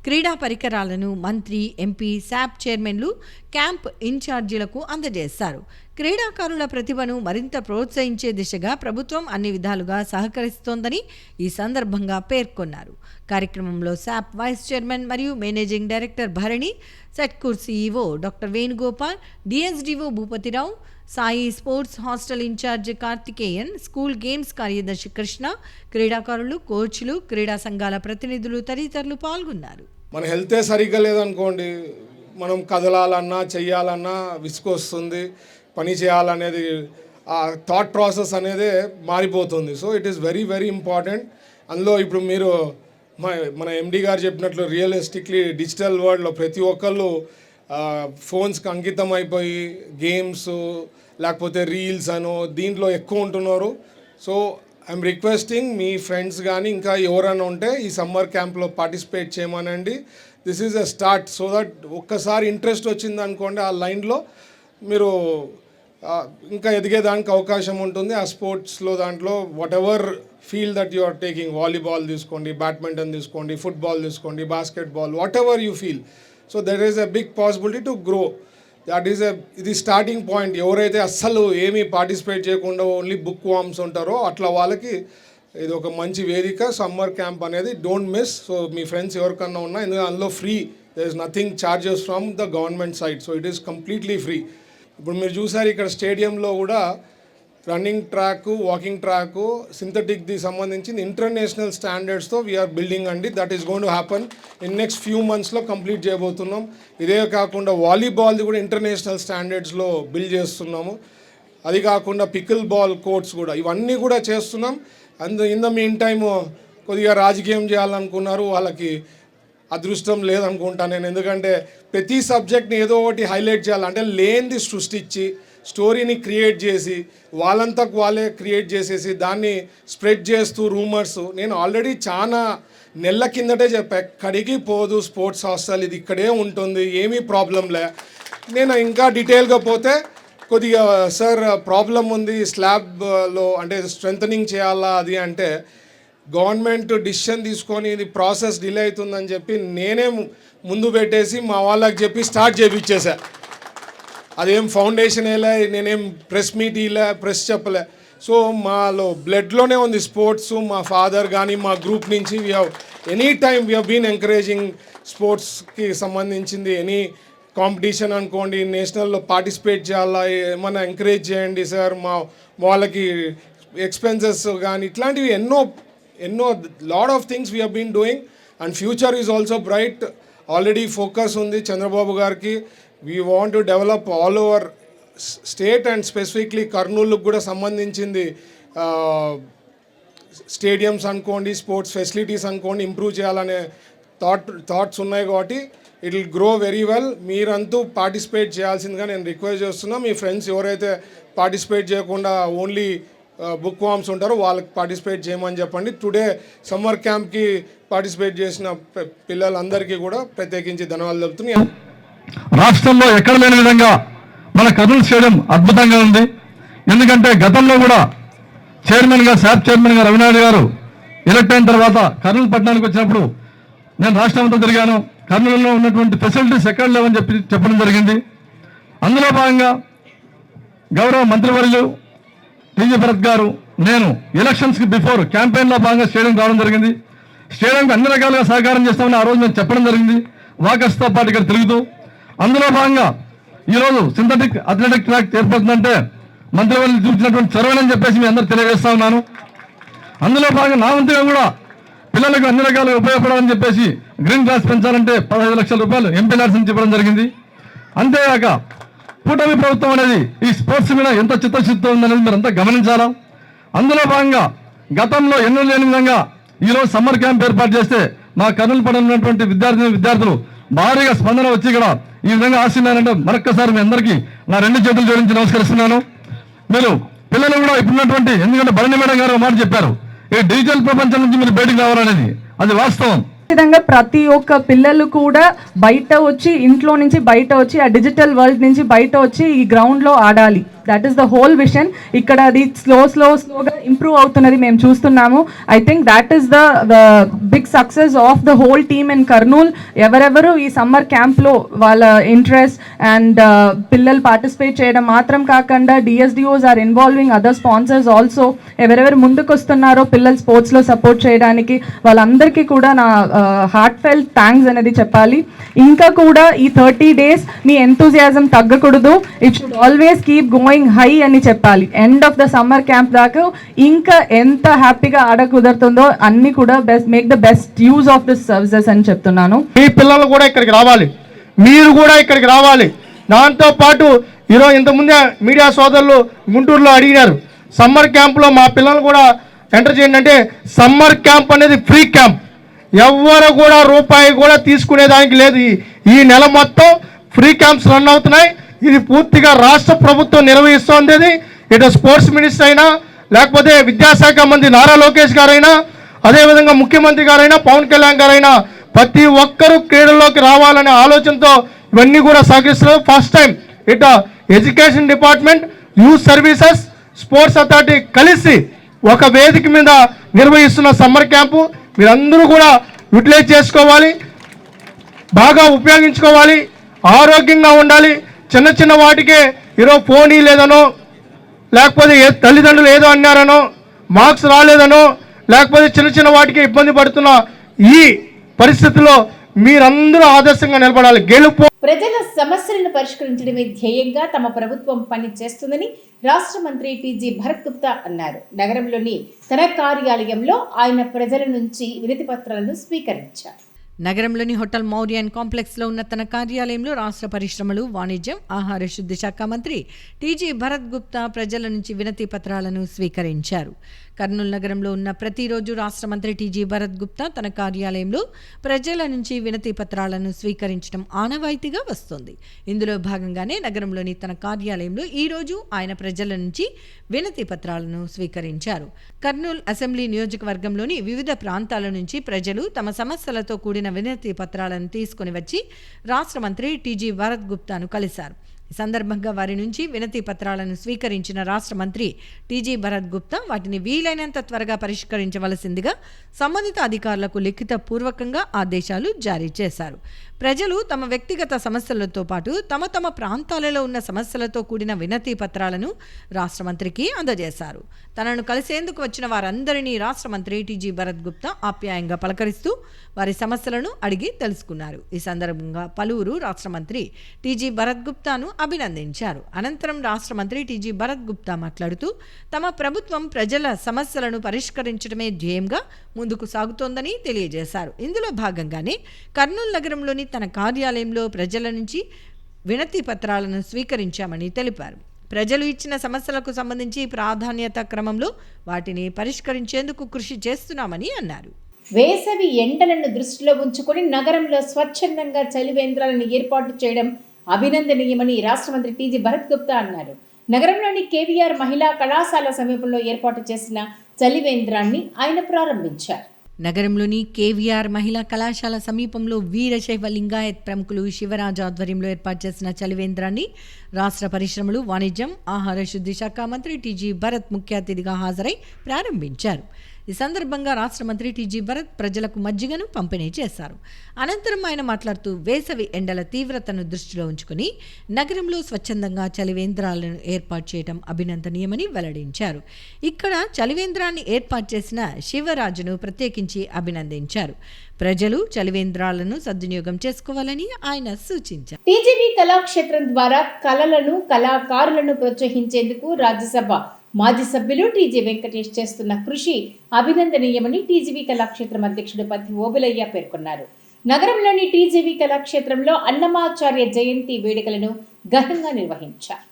క్రీడా పరికరాలను మంత్రి, ఎంపీ, శాప్ చైర్మన్లు క్యాంప్ ఇన్ఛార్జీలకు అందజేశారు. క్రీడాకారుల ప్రతిభను మరింత ప్రోత్సహించే దిశగా ప్రభుత్వం అన్ని విధాలుగా సహకరిస్తోందని ఈ సందర్భంగా పేర్కొన్నారు. కార్యక్రమంలో శాప్ వైస్ చైర్మన్ మరియు managing director Bharani, SETKUR CEO doctor Venugopal, DSDO Bhupathi Rao, SAI sports hostel in charge Karthikeyan, school games కార్యదర్శి కృష్ణ, క్రీడాకారులు, కోచ్లు, క్రీడా సంఘాల ప్రతినిధులు తదితరులు పాల్గొన్నారు. మన హెల్తే సరిగ్గా లేదనుకోండి, మనం కదలాలన్నా చెయ్యాలన్నా విసుకొస్తుంది, పని చేయాలనేది ఆ థాట్ ప్రాసెస్ అనేది మారిపోతుంది. So it is very very important. అందులో ఇప్పుడు మీరు మన ఎండి గారు చెప్పినట్లు రియలిస్టిక్లీ డిజిటల్ వరల్డ్లో ప్రతి ఒక్కళ్ళు ఫోన్స్కి అంకితం అయిపోయి గేమ్స్ లేకపోతే రీల్స్ అనో దీంట్లో ఎక్కువ ఉంటున్నారు. So I'm requesting me friends కానీ ఇంకా ఎవరైనా ఉంటే ఈ సమ్మర్ క్యాంప్లో పార్టిసిపేట్ చేయమనండి. This is a start. So that ఒక్కసారి ఇంట్రెస్ట్ వచ్చింది అనుకోండి ఆ లైన్లో మీరు ఇంకా ఎదిగేదానికి అవకాశం ఉంటుంది. ఆ స్పోర్ట్స్లో దాంట్లో whatever feel that you are taking, volleyball తీసుకోండి, బ్యాడ్మింటన్ తీసుకోండి, ఫుట్బాల్ తీసుకోండి, basketball, whatever you feel. So there is a big possibility to grow. That is ఇది స్టార్టింగ్ పాయింట్. ఎవరైతే అస్సలు ఏమీ పార్టిసిపేట్ చేయకుండా ఓన్లీ బుక్ వామ్స్ ఉంటారో అట్లా వాళ్ళకి ఇది ఒక మంచి వేదిక. సమ్మర్ క్యాంప్ అనేది డోంట్ మిస్. సో మీ ఫ్రెండ్స్ ఎవరికన్నా ఉన్నా, ఎందుకంటే అందులో free, there is nothing charges from the government side. So it is completely free. ఇప్పుడు మీరు చూసారు ఇక్కడ స్టేడియంలో కూడా రన్నింగ్ ట్రాక్, వాకింగ్ ట్రాక్, సింథటిక్ది సంబంధించిన ఇంటర్నేషనల్ స్టాండర్డ్స్తో వీఆర్ బిల్డింగ్ అండి. That is going to happen in next few మంత్స్లో కంప్లీట్ చేయబోతున్నాం. ఇదే కాకుండా వాలీబాల్ది కూడా ఇంటర్నేషనల్ స్టాండర్డ్స్లో బిల్డ్ చేస్తున్నాము. అది కాకుండా పికిల్ బాల్ కోర్ట్స్ కూడా, ఇవన్నీ కూడా చేస్తున్నాం. ఇన్ ద మీన్ టైమ్ కొద్దిగా రాజకీయం చేయాలనుకున్నారు, వాళ్ళకి అదృష్టం లేదనుకుంటా నేను. ఎందుకంటే ప్రతి సబ్జెక్ట్ని ఏదో ఒకటి హైలైట్ చేయాలంటే లేనిది సృష్టించి స్టోరీని క్రియేట్ చేసి వాళ్ళంతకు వాళ్ళే క్రియేట్ చేసేసి దాన్ని స్ప్రెడ్ చేస్తూ రూమర్స్. నేను ఆల్రెడీ చాలా నెలల కిందటే చెప్పా, ఎక్కడికి పోదు స్పోర్ట్స్ హాస్టల్, ఇది ఇక్కడే ఉంటుంది, ఏమీ ప్రాబ్లంలే. నేను ఇంకా డీటెయిల్గా పోతే కొద్దిగా సార్ ప్రాబ్లం ఉంది స్లాబ్లో, అంటే స్ట్రెంథనింగ్ చేయాలా అది అంటే గవర్నమెంట్ డిసిషన్ తీసుకొని ఇది ప్రాసెస్ డిలే అవుతుందని చెప్పి నేనే ముందు పెట్టేసి మా వాళ్ళకి చెప్పి స్టార్ట్ చేయించేసా. అదేం ఫౌండేషన్ వేయలే, నేనేం ప్రెస్ మీట్ ఇలే, ప్రెస్ చెప్పలే. సో మాలో బ్లడ్లోనే ఉంది స్పోర్ట్స్. మా ఫాదర్ కానీ మా గ్రూప్ నుంచి ఎనీ టైమ్ వీ హీన్ ఎంకరేజింగ్ స్పోర్ట్స్కి సంబంధించింది. ఎనీ కాంపిటీషన్ అనుకోండి, నేషనల్లో పార్టిసిపేట్ చేయాలా, ఏమన్నా ఎంకరేజ్ చేయండి సార్, మా వాళ్ళకి ఎక్స్పెన్సెస్ కానీ ఇట్లాంటివి ఎన్నో lot of things we been doing. And future is also bright. Already focus ఉంది చంద్రబాబు గారికి. We want to develop all over state and specifically కర్నూలుకు కూడా సంబంధించింది స్టేడియంస్ అనుకోండి, స్పోర్ట్స్ ఫెసిలిటీస్ అనుకోండి ఇంప్రూవ్ చేయాలనే థాట్స్ ఉన్నాయి. కాబట్టి it will grow very well. మీరంతా పార్టిసిపేట్ చేయాల్సిందిగా నేను రిక్వెస్ట్ చేస్తున్నా. మీ ఫ్రెండ్స్ ఎవరైతే పార్టిసిపేట్ చేయకుండా ఓన్లీ బుక్ వామ్స్ ఉంటారో వాళ్ళకి పార్టిసిపేట్ చేయమని చెప్పండి. టుడే సమ్మర్ క్యాంప్కి పార్టిసిపేట్ చేసిన పిల్లలందరికీ కూడా ప్రత్యేకించి ధన్యవాదాలు తెలుపుతున్నాయి. రాష్ట్రంలో ఎక్కడ లేని విధంగా మన కర్నూలు స్టేడియం అద్భుతంగా ఉంది. ఎందుకంటే గతంలో కూడా చైర్మన్గా, శాప్ చైర్మన్గా రవినాయుడు గారు ఎలక్ట్ అయిన తర్వాత కర్నూలు పట్టణానికి వచ్చినప్పుడు నేను రాష్ట్రం అంతా తిరిగాను. కర్నూలులో ఉన్నటువంటి ఫెసిలిటీస్ ఎక్కడ లేవని చెప్పడం జరిగింది. అందులో భాగంగా గౌరవ మంత్రివర్యులు టీజీ భరత్ గారు, నేను ఎలక్షన్స్కి బిఫోర్ క్యాంపెయిన్లో భాగంగా స్టేడియం రావడం జరిగింది. స్టేడియంకి అన్ని రకాలుగా సహకారం చేస్తామని ఆ రోజు నేను చెప్పడం జరిగింది, వాకర్స్తో పాటు ఇక్కడ తిరుగుతూ. అందులో భాగంగా ఈరోజు సింథటిక్ అథ్లెటిక్ ట్రాక్ ఏర్పడుతుందంటే మంత్రివర్యులు చూపించినటువంటి చొరవని చెప్పేసి మీ అందరూ తెలియజేస్తా ఉన్నాను. అందులో భాగంగా నా వంతుగా కూడా పిల్లలకు అన్ని రకాలుగా ఉపయోగపడాలని చెప్పేసి గ్రీన్ గ్రాస్ పెంచాలంటే 15 లక్షల రూపాయలు ఎంపీ ల్యాడ్స్ నుంచి ఇవ్వడం జరిగింది. అంతేగాక కూటమి ప్రభుత్వం అనేది ఈ స్పోర్ట్స్ మీద ఎంత చిత్తశుద్ధితో ఉందనేది మీరంతా గమనించాలా. అందులో భాగంగా గతంలో ఎన్నో లేని విధంగా ఈరోజు సమ్మర్ క్యాంప్ ఏర్పాటు చేస్తే మా కర్నూలు పట్టణంలో ఉన్నటువంటి విద్యార్థులు భారీగా స్పందన వచ్చి ఇక్కడ ఈ విధంగా ఆశిస్తున్నారంటే మరొక్కసారి మీ అందరికీ నా 2 చేతులు జోడించి నమస్కరిస్తున్నాను. మీరు పిల్లలు కూడా ఇప్పుడున్నటువంటి, ఎందుకంటే భరణి మేడం గారు మాట చెప్పారు, ఈ డిజిటల్ ప్రపంచం నుంచి మీరు బయటకు రావాలనేది అది వాస్తవం. విధంగా ప్రతి ఒక్క పిల్లలు కూడా బయట వచ్చి, ఇంట్లో నుంచి బయట వచ్చి, ఆ డిజిటల్ వరల్డ్ నుంచి బయట వచ్చి ఈ గ్రౌండ్లో ఆడాలి. That is the whole vision. ఇక్కడ అది స్లోగా ఇంప్రూవ్ అవుతున్నది మేము చూస్తున్నాము. I think that is the big success of the whole team in Kurnool. ఎవరెవరు ఈ సమ్మర్ క్యాంప్లో వాళ్ళ ఇంట్రెస్ట్ అండ్ పిల్లలు పార్టిసిపేట్ చేయడం మాత్రం కాకుండా DSDOs are involving other sponsors also. ఎవరెవరు ముందుకు వస్తున్నారో పిల్లలు స్పోర్ట్స్లో సపోర్ట్ చేయడానికి వాళ్ళందరికీ కూడా నా హార్ట్ ఫెల్ట్ థ్యాంక్స్ అనేది చెప్పాలి. ఇంకా కూడా ఈ 30 days మీ ఎంతూజియాజం తగ్గకూడదు. It should always keep going high అని చెప్పాలి. End of the summer camp దాకా ఇంకా ఎంత హ్యాపీగా ఆడ కుదురుతుందో అన్ని కూడా make the best use of this services అని చెప్తున్నాను. మీ పిల్లలు కూడా ఇక్కడికి రావాలి, మీరు కూడా ఇక్కడికి రావాలి. దాంతోపాటు ఈరోజు ఇంతకుముందే మీడియా సోదరులు గుంటూరులో అడిగినారు, సమ్మర్ క్యాంప్లో మా పిల్లలు కూడా ఎంటర్ చేయండి అంటే, సమ్మర్ క్యాంప్ అనేది ఫ్రీ క్యాంప్. ఎవరు కూడా రూపాయి కూడా తీసుకునేదానికి లేదు. ఈ నెల మొత్తం ఫ్రీ క్యాంప్స్ రన్ అవుతున్నాయి. ఇది పూర్తిగా రాష్ట్ర ప్రభుత్వం నిర్వహిస్తోంది. ఇటు స్పోర్ట్స్ మినిస్టర్ అయినా, లేకపోతే విద్యాశాఖ మంత్రి నారా లోకేష్ గారైనా, అదేవిధంగా ముఖ్యమంత్రి గారైనా, పవన్ కళ్యాణ్ గారైనా ప్రతి ఒక్కరూ క్రీడల్లోకి రావాలనే ఆలోచనతో ఇవన్నీ కూడా సహకరిస్తున్నారు. ఫస్ట్ టైం ఇటు education department, youth services, sports authority కలిసి ఒక వేదిక మీద నిర్వహిస్తున్న సమ్మర్ క్యాంపు మీరందరూ కూడా యూటిలైజ్ చేసుకోవాలి, బాగా ఉపయోగించుకోవాలి, ఆరోగ్యంగా ఉండాలి. చిన్న చిన్న వాటికే ఈరోజు ఫోన్ లేదనో, లేకపోతే తల్లిదండ్రులు ఏదో అన్నారనో, మార్క్స్ రాలేదనో, లేకపోతే చిన్న చిన్న వాటికి ఇబ్బంది పడుతున్న ఈ పరిస్థితుల్లో మీరందరూ ఆదర్శంగా నిలబడాలి. గెలుపు ప్రజల సమస్యలను పరిష్కరించడమే ధ్యేయంగా తమ ప్రభుత్వం పని చేస్తుందని రాష్ట్ర మంత్రి టీజీ భరత్ గుప్తా అన్నారు. నగరంలోని తన కార్యాలయంలో ఆయన ప్రజల నుంచి వినతి పత్రాలను స్వీకరించారు. నగరంలోని హోటల్ మౌర్యన్ కాంప్లెక్స్లో ఉన్న తన కార్యాలయంలో రాష్ట్ర పరిశ్రమలు, వాణిజ్యం, ఆహార శుద్ధి శాఖ మంత్రి టీజీ భరత్ గుప్తా ప్రజల నుంచి వినతి పత్రాలను స్వీకరించారు. కర్నూలు నగరంలో ఉన్న ప్రతిరోజు రాష్ట్ర మంత్రి టీజీ భరత్ గుప్తా తన కార్యాలయంలో ప్రజల నుంచి వినతి పత్రాలను స్వీకరించడం ఆనవాయితీగా వస్తోంది. ఇందులో భాగంగానే నగరంలోని తన కార్యాలయంలో ఈరోజు ఆయన ప్రజల నుంచి వినతి పత్రాలను స్వీకరించారు. కర్నూలు అసెంబ్లీ నియోజకవర్గంలోని వివిధ ప్రాంతాల నుంచి ప్రజలు తమ సమస్యలతో కూడిన వినతి పత్రాలను తీసుకుని వచ్చి రాష్ట్ర మంత్రి టీజీ భరత్ గుప్తాను కలిశారు. ఈ సందర్భంగా వారి నుంచి వినతి పత్రాలను స్వీకరించిన రాష్ట్ర మంత్రి టీజీ భరత్ గుప్తా వాటిని వీలైనంత త్వరగా పరిష్కరించవలసిందిగా సంబంధిత అధికారులకు లిఖిత పూర్వకంగా ఆదేశాలు జారీ చేశారు. ప్రజలు తమ వ్యక్తిగత సమస్యలతో పాటు తమ ప్రాంతాలలో ఉన్న సమస్యలతో కూడిన వినతి పత్రాలను రాష్ట్ర మంత్రికి అందజేశారు. తనను కలిసేందుకు వచ్చిన వారందరినీ రాష్ట్ర మంత్రి టీజీ భరత్ గుప్తా ఆప్యాయంగా పలకరిస్తూ వారి సమస్యలను అడిగి తెలుసుకున్నారు. ఈ సందర్భంగా పలువురు రాష్ట్ర మంత్రి టీజీ భరత్ గుప్తాను అభినందించారు. అనంతరం రాష్ట్ర మంత్రి టీజీ భరత్ గుప్తా మాట్లాడుతూ తమ ప్రభుత్వం ప్రజల సమస్యలను పరిష్కరించడమే ధ్యేయంగా ముందుకు సాగుతోందని తెలియజేశారు. ఇందులో భాగంగానే కర్నూలు నగరంలోని తన కార్యాలయంలో ప్రజల నుంచి వినతి పత్రాలను స్వీకరించామని తెలిపారు. ప్రజలు ఇచ్చిన సమస్యలకు సంబంధించి ప్రాధాన్యత క్రమంలో వాటిని పరిష్కరించేందుకు కృషి చేస్తున్నామని అన్నారు. వేసవి ఎండలను దృష్టిలో ఉంచుకొని నగరంలో స్వచ్ఛందంగా చలివేంద్రాలను ఏర్పాటు చేయడం అభినందనీయమని రాష్ట్ర మంత్రి టీజీ భరత్ గుప్తా అన్నారు. నగరంలోని కేవీఆర్ మహిళా కళాశాల సమీపంలో ఏర్పాటు చేసిన చలివేంద్రాన్ని ఆయన ప్రారంభించారు. నగరంలోని కేవీఆర్ మహిళా కళాశాల సమీపంలో వీరశైవ లింగాయత్ ప్రముఖులు శివరాజ్ ఆధ్వర్యంలో ఏర్పాటు చేసిన చలివేంద్రాన్ని రాష్ట్ర పరిశ్రమలు, వాణిజ్యం, ఆహార శుద్ధి శాఖ మంత్రి టీజీ భరత్ ముఖ్య అతిథిగా హాజరై ప్రారంభించారు. ఈ సందర్భంగా రాష్ట్ర మంత్రి టీజీ భరత్ ప్రజలకు మజ్జిగను పంపిణీ చేశారు. అనంతరం ఆయన మాట్లాడుతూ వేసవి ఎండల తీవ్రతను దృష్టిలో ఉంచుకుని నగరంలో స్వచ్ఛందంగా చలివేంద్రాలను ఏర్పాటు చేయడం అభినందనీయమని వెల్లడించారు. ఇక్కడ చలివేంద్రాన్ని ఏర్పాటు చేసిన శివరాజును ప్రత్యేకించి అభినందించారు. ప్రజలు చలివేంద్రాలను సద్వినియోగం చేసుకోవాలని ఆయన సూచించారు. టీజీవీ కళాక్షేత్రం ద్వారా కళలను, కళాకారులను ప్రోత్సహించేందుకు రాజ్యసభ మాజీ సభ్యులు టీజీ వెంకటేష్ చేస్తున్న కృషి అభినందనీయమని టీజీవీ కళాక్షేత్రం అధ్యక్షుడు పత్తి ఓబులయ్య పేర్కొన్నారు. నగరంలోని టీజీవీ కళాక్షేత్రంలో అన్నమాచార్య జయంతి వేడుకలను ఘనంగా నిర్వహించారు.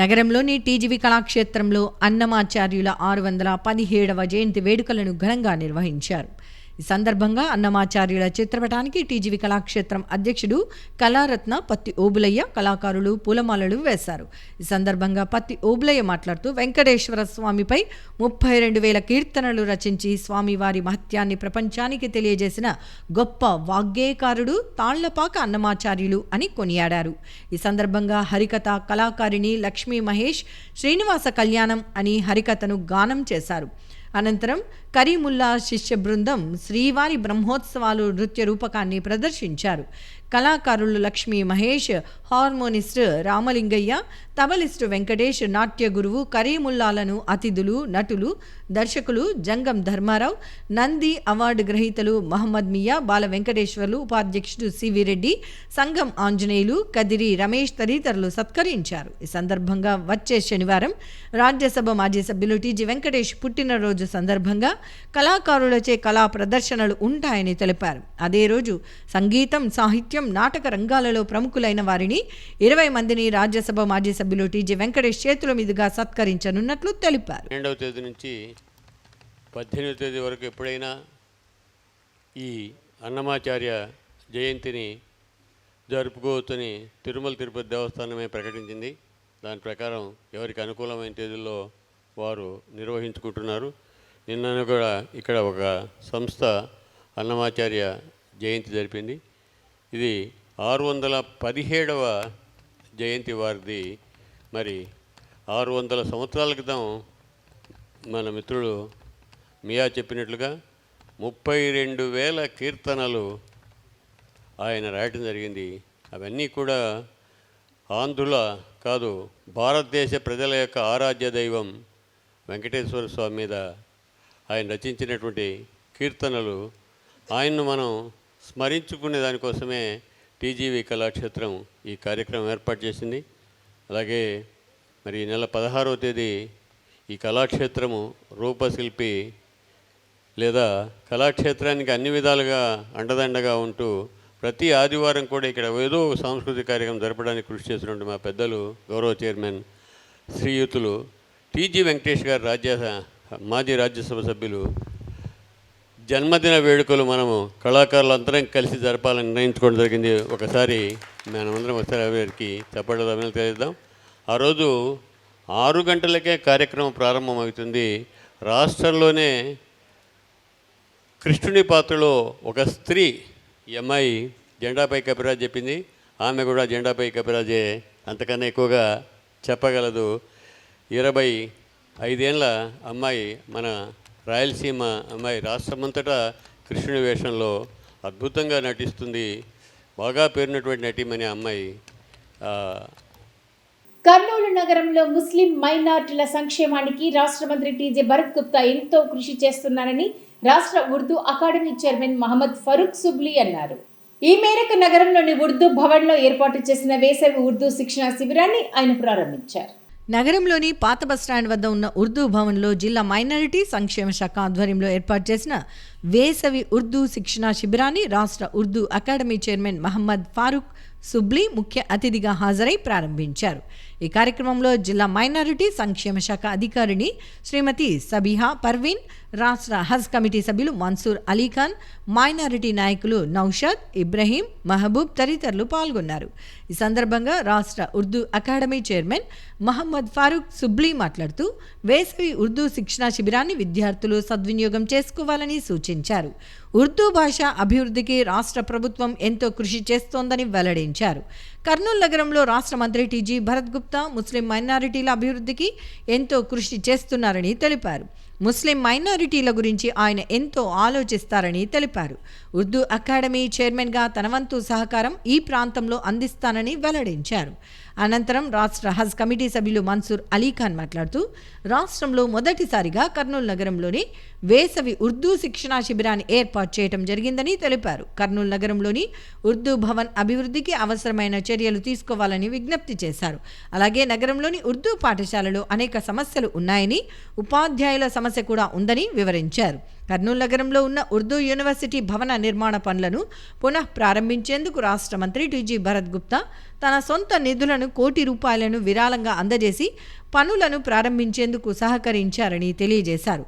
నగరంలోని టీజీవీ కళాక్షేత్రంలో అన్నమాచార్యుల 617వ జయంతి వేడుకలను ఘనంగా నిర్వహించారు. ఈ సందర్భంగా అన్నమాచార్యుల చిత్రపటానికి టీజీవీ కళాక్షేత్రం అధ్యక్షుడు కళారత్న పత్తి ఓబులయ్య కళాకారులు పూలమాలలు వేశారు. ఈ సందర్భంగా పత్తి ఓబులయ్య మాట్లాడుతూ వెంకటేశ్వర స్వామిపై 32,000 కీర్తనలు రచించి స్వామివారి మహత్యాన్ని ప్రపంచానికి తెలియజేసిన గొప్ప వాగ్గేయకారుడు తాళ్లపాక అన్నమాచార్యులు అని కొనియాడారు. ఈ సందర్భంగా హరికథ కళాకారిణి లక్ష్మీ మహేష్ శ్రీనివాస కళ్యాణం అని హరికథను గానం చేశారు. అనంతరం కరీముల్లా శిష్య బృందం శ్రీవారి బ్రహ్మోత్సవాలు నృత్య రూపకాన్ని ప్రదర్శించారు. కళాకారులు లక్ష్మీ మహేష్, హార్మోనిస్ట్ రామలింగయ్య, తబలిస్టు వెంకటేష్, నాట్య గురువు కరీముల్లాలను అతిథులు, నటులు, దర్శకులు జంగం ధర్మారావు, నంది అవార్డు గ్రహీతలు మహమ్మద్ మియా, బాల వెంకటేశ్వర్లు, ఉపాధ్యక్షుడు సివి రెడ్డి, సంగం ఆంజనేయులు, కదిరి రమేష్ తదితరులు సత్కరించారు. ఈ సందర్భంగా వచ్చే శనివారం రాజ్యసభ మాజీ సభ్యులు టీజీ వెంకటేష్ పుట్టినరోజు సందర్భంగా కళాకారులచే కళా ప్రదర్శనలు ఉంటాయని తెలిపారు. అదే రోజు సంగీతం, సాహిత్యం, నాటక రంగాలలో ప్రముఖులైన వారిని 20 మందిని రాజ్యసభ మాజీ సభ్యులు టీజీ వెంకటేష్ చేతుల మీదుగా సత్కరించనున్నట్లు తెలిపారు. 12వ తేదీ నుంచి 18వ తేదీ వరకు ఎప్పుడైనా ఈ అన్నమాచార్య జయంతిని జరుపుకోవచ్చని తిరుమల తిరుపతి దేవస్థానమే ప్రకటించింది. దాని ప్రకారం ఎవరికి అనుకూలమైన తేదీల్లో వారు నిర్వహించుకుంటున్నారు. నిన్న కూడా ఇక్కడ ఒక సంస్థ అన్నమాచార్య జయంతి జరిపింది. ఇది 617వ జయంతి వారిది. మరి 600 సంవత్సరాల క్రితం మన మిత్రుడు మియా చెప్పినట్లుగా 32,000 కీర్తనలు ఆయన రాయటం జరిగింది. అవన్నీ కూడా ఆంధ్రుల కాదు, భారతదేశ ప్రజల యొక్క ఆరాధ్య దైవం వెంకటేశ్వర స్వామి మీద ఆయన రచించినటువంటి కీర్తనలు. ఆయన్ను మనం స్మరించుకునే దానికోసమే టీజీవీ కళాక్షేత్రం ఈ కార్యక్రమం ఏర్పాటు చేసింది. అలాగే మరి ఈ నెల 16వ తేదీ ఈ కళాక్షేత్రము రూపశిల్పి లేదా కళాక్షేత్రానికి అన్ని విధాలుగా అండదండగా ఉంటూ ప్రతి ఆదివారం కూడా ఇక్కడ ఏదో సాంస్కృతిక కార్యక్రమం జరపడానికి కృషి చేసినటువంటి మా పెద్దలు గౌరవ చైర్మన్ శ్రీయుతులు టీజీ వెంకటేష్ గారు మాజీ రాజ్యసభ సభ్యులు జన్మదిన వేడుకలు మనము కళాకారులు అందరం కలిసి జరపాలని నిర్ణయించుకోవడం జరిగింది. ఒకసారి మనమందరం ఒకసారి వారికి చెప్పడం అభినందనలు తెలియజేద్దాం. ఆ రోజు 6 గంటలకే కార్యక్రమం ప్రారంభమవుతుంది. రాష్ట్రంలోనే కృష్ణుని పాత్రలో ఒక స్త్రీ, ఈ అమ్మాయి జెండాపై కపిరాజ్ చెప్పింది, ఆమె కూడా జెండాపై కపిరాజే, అంతకన్నా ఎక్కువగా చెప్పగలదు. 25 ఏళ్ళ అమ్మాయి, మన రాయలసీమ అమ్మాయి, రాష్ట్రమంతటా కృష్ణుని వేషంలో అద్భుతంగా నటిస్తుంది. బాగా పేరున్నటువంటి నటిమని అమ్మాయి. కర్నూలు నగరంలో ముస్లిం మైనార్టీల సంక్షేమానికి రాష్ట్ర మంత్రి టీజీ భరత్ గుప్తా ఎంతో కృషి చేస్తున్నారని రాష్ట్ర ఉర్దూ అకాడమీ చైర్మన్ మహమ్మద్ ఫరూక్ సుబ్లీ అన్నారు. ఈ మేరకు నగరంలోని ఉర్దూ భవన్లో ఏర్పాటు చేసిన వేసవి ఉర్దూ శిక్షణ శిబిరాన్ని ఆయన ప్రారంభించారు. నగరంలోని పాత బస్టాండ్ వద్ద ఉన్న ఉర్దూ భవన్లో జిల్లా మైనారిటీ సంక్షేమ శాఖ ఆధ్వర్యంలో ఏర్పాటు చేసిన వేసవి ఉర్దూ శిక్షణ శిబిరాన్ని రాష్ట్ర ఉర్దూ అకాడమీ చైర్మన్ మహమ్మద్ ఫారూక్ సుబ్లీ ముఖ్య అతిథిగా హాజరై ప్రారంభించారు. ఈ కార్యక్రమంలో జిల్లా మైనారిటీ సంక్షేమ శాఖ అధికారిని శ్రీమతి సబీహా పర్వీన్, రాష్ట్ర హజ్ కమిటీ సభ్యులు మన్సూర్ అలీఖాన్, మైనారిటీ నాయకులు నౌషాద్, ఇబ్రహీం, మహబూబ్ తదితరులు పాల్గొన్నారు. ఈ సందర్భంగా రాష్ట్ర ఉర్దూ అకాడమీ చైర్మన్ మహమ్మద్ ఫారూక్ సుబ్లీ మాట్లాడుతూ వేసవి ఉర్దూ శిక్షణా శిబిరాన్ని విద్యార్థులు సద్వినియోగం చేసుకోవాలని సూచించారు. ఉర్దూ భాష అభివృద్ధికి రాష్ట్ర ప్రభుత్వం ఎంతో కృషి చేస్తోందని వెల్లడించారు. కర్నూలు నగరంలో రాష్ట్ర మంత్రి టీజీ భరత్ గుప్తా ముస్లిం మైనారిటీల అభివృద్ధికి ఎంతో కృషి చేస్తున్నారని తెలిపారు. ముస్లిం మైనారిటీల గురించి ఆయన ఎంతో ఆలోచిస్తారని తెలిపారు. ఉర్దూ అకాడమీ చైర్మన్గా తన వంతు సహకారం ఈ ప్రాంతంలో అందిస్తానని వెల్లడించారు. అనంతరం రాష్ట్ర హజ్ కమిటీ సభ్యులు మన్సూర్ అలీఖాన్ మాట్లాడుతూ రాష్ట్రంలో మొదటిసారిగా కర్నూలు నగరంలోని వేసవి ఉర్దూ శిక్షణా శిబిరాన్ని ఏర్పాటు చేయడం జరిగిందని తెలిపారు. కర్నూలు నగరంలోని ఉర్దూ భవన్ అభివృద్ధికి అవసరమైన చర్యలు తీసుకోవాలని విజ్ఞప్తి చేశారు. అలాగే నగరంలోని ఉర్దూ పాఠశాలలో అనేక సమస్యలు ఉన్నాయని, ఉపాధ్యాయుల సమస్య కూడా ఉందని వివరించారు. కర్నూలు నగరంలో ఉన్న ఉర్దూ యూనివర్సిటీ భవన నిర్మాణ పనులను పునః ప్రారంభించేందుకు రాష్ట్ర మంత్రి టీజీ భరత్ గుప్తా తన సొంత నిధులను ₹1,00,00,000 విరాళంగా అందజేసి పనులను ప్రారంభించేందుకు సహకరించారని తెలియజేశారు.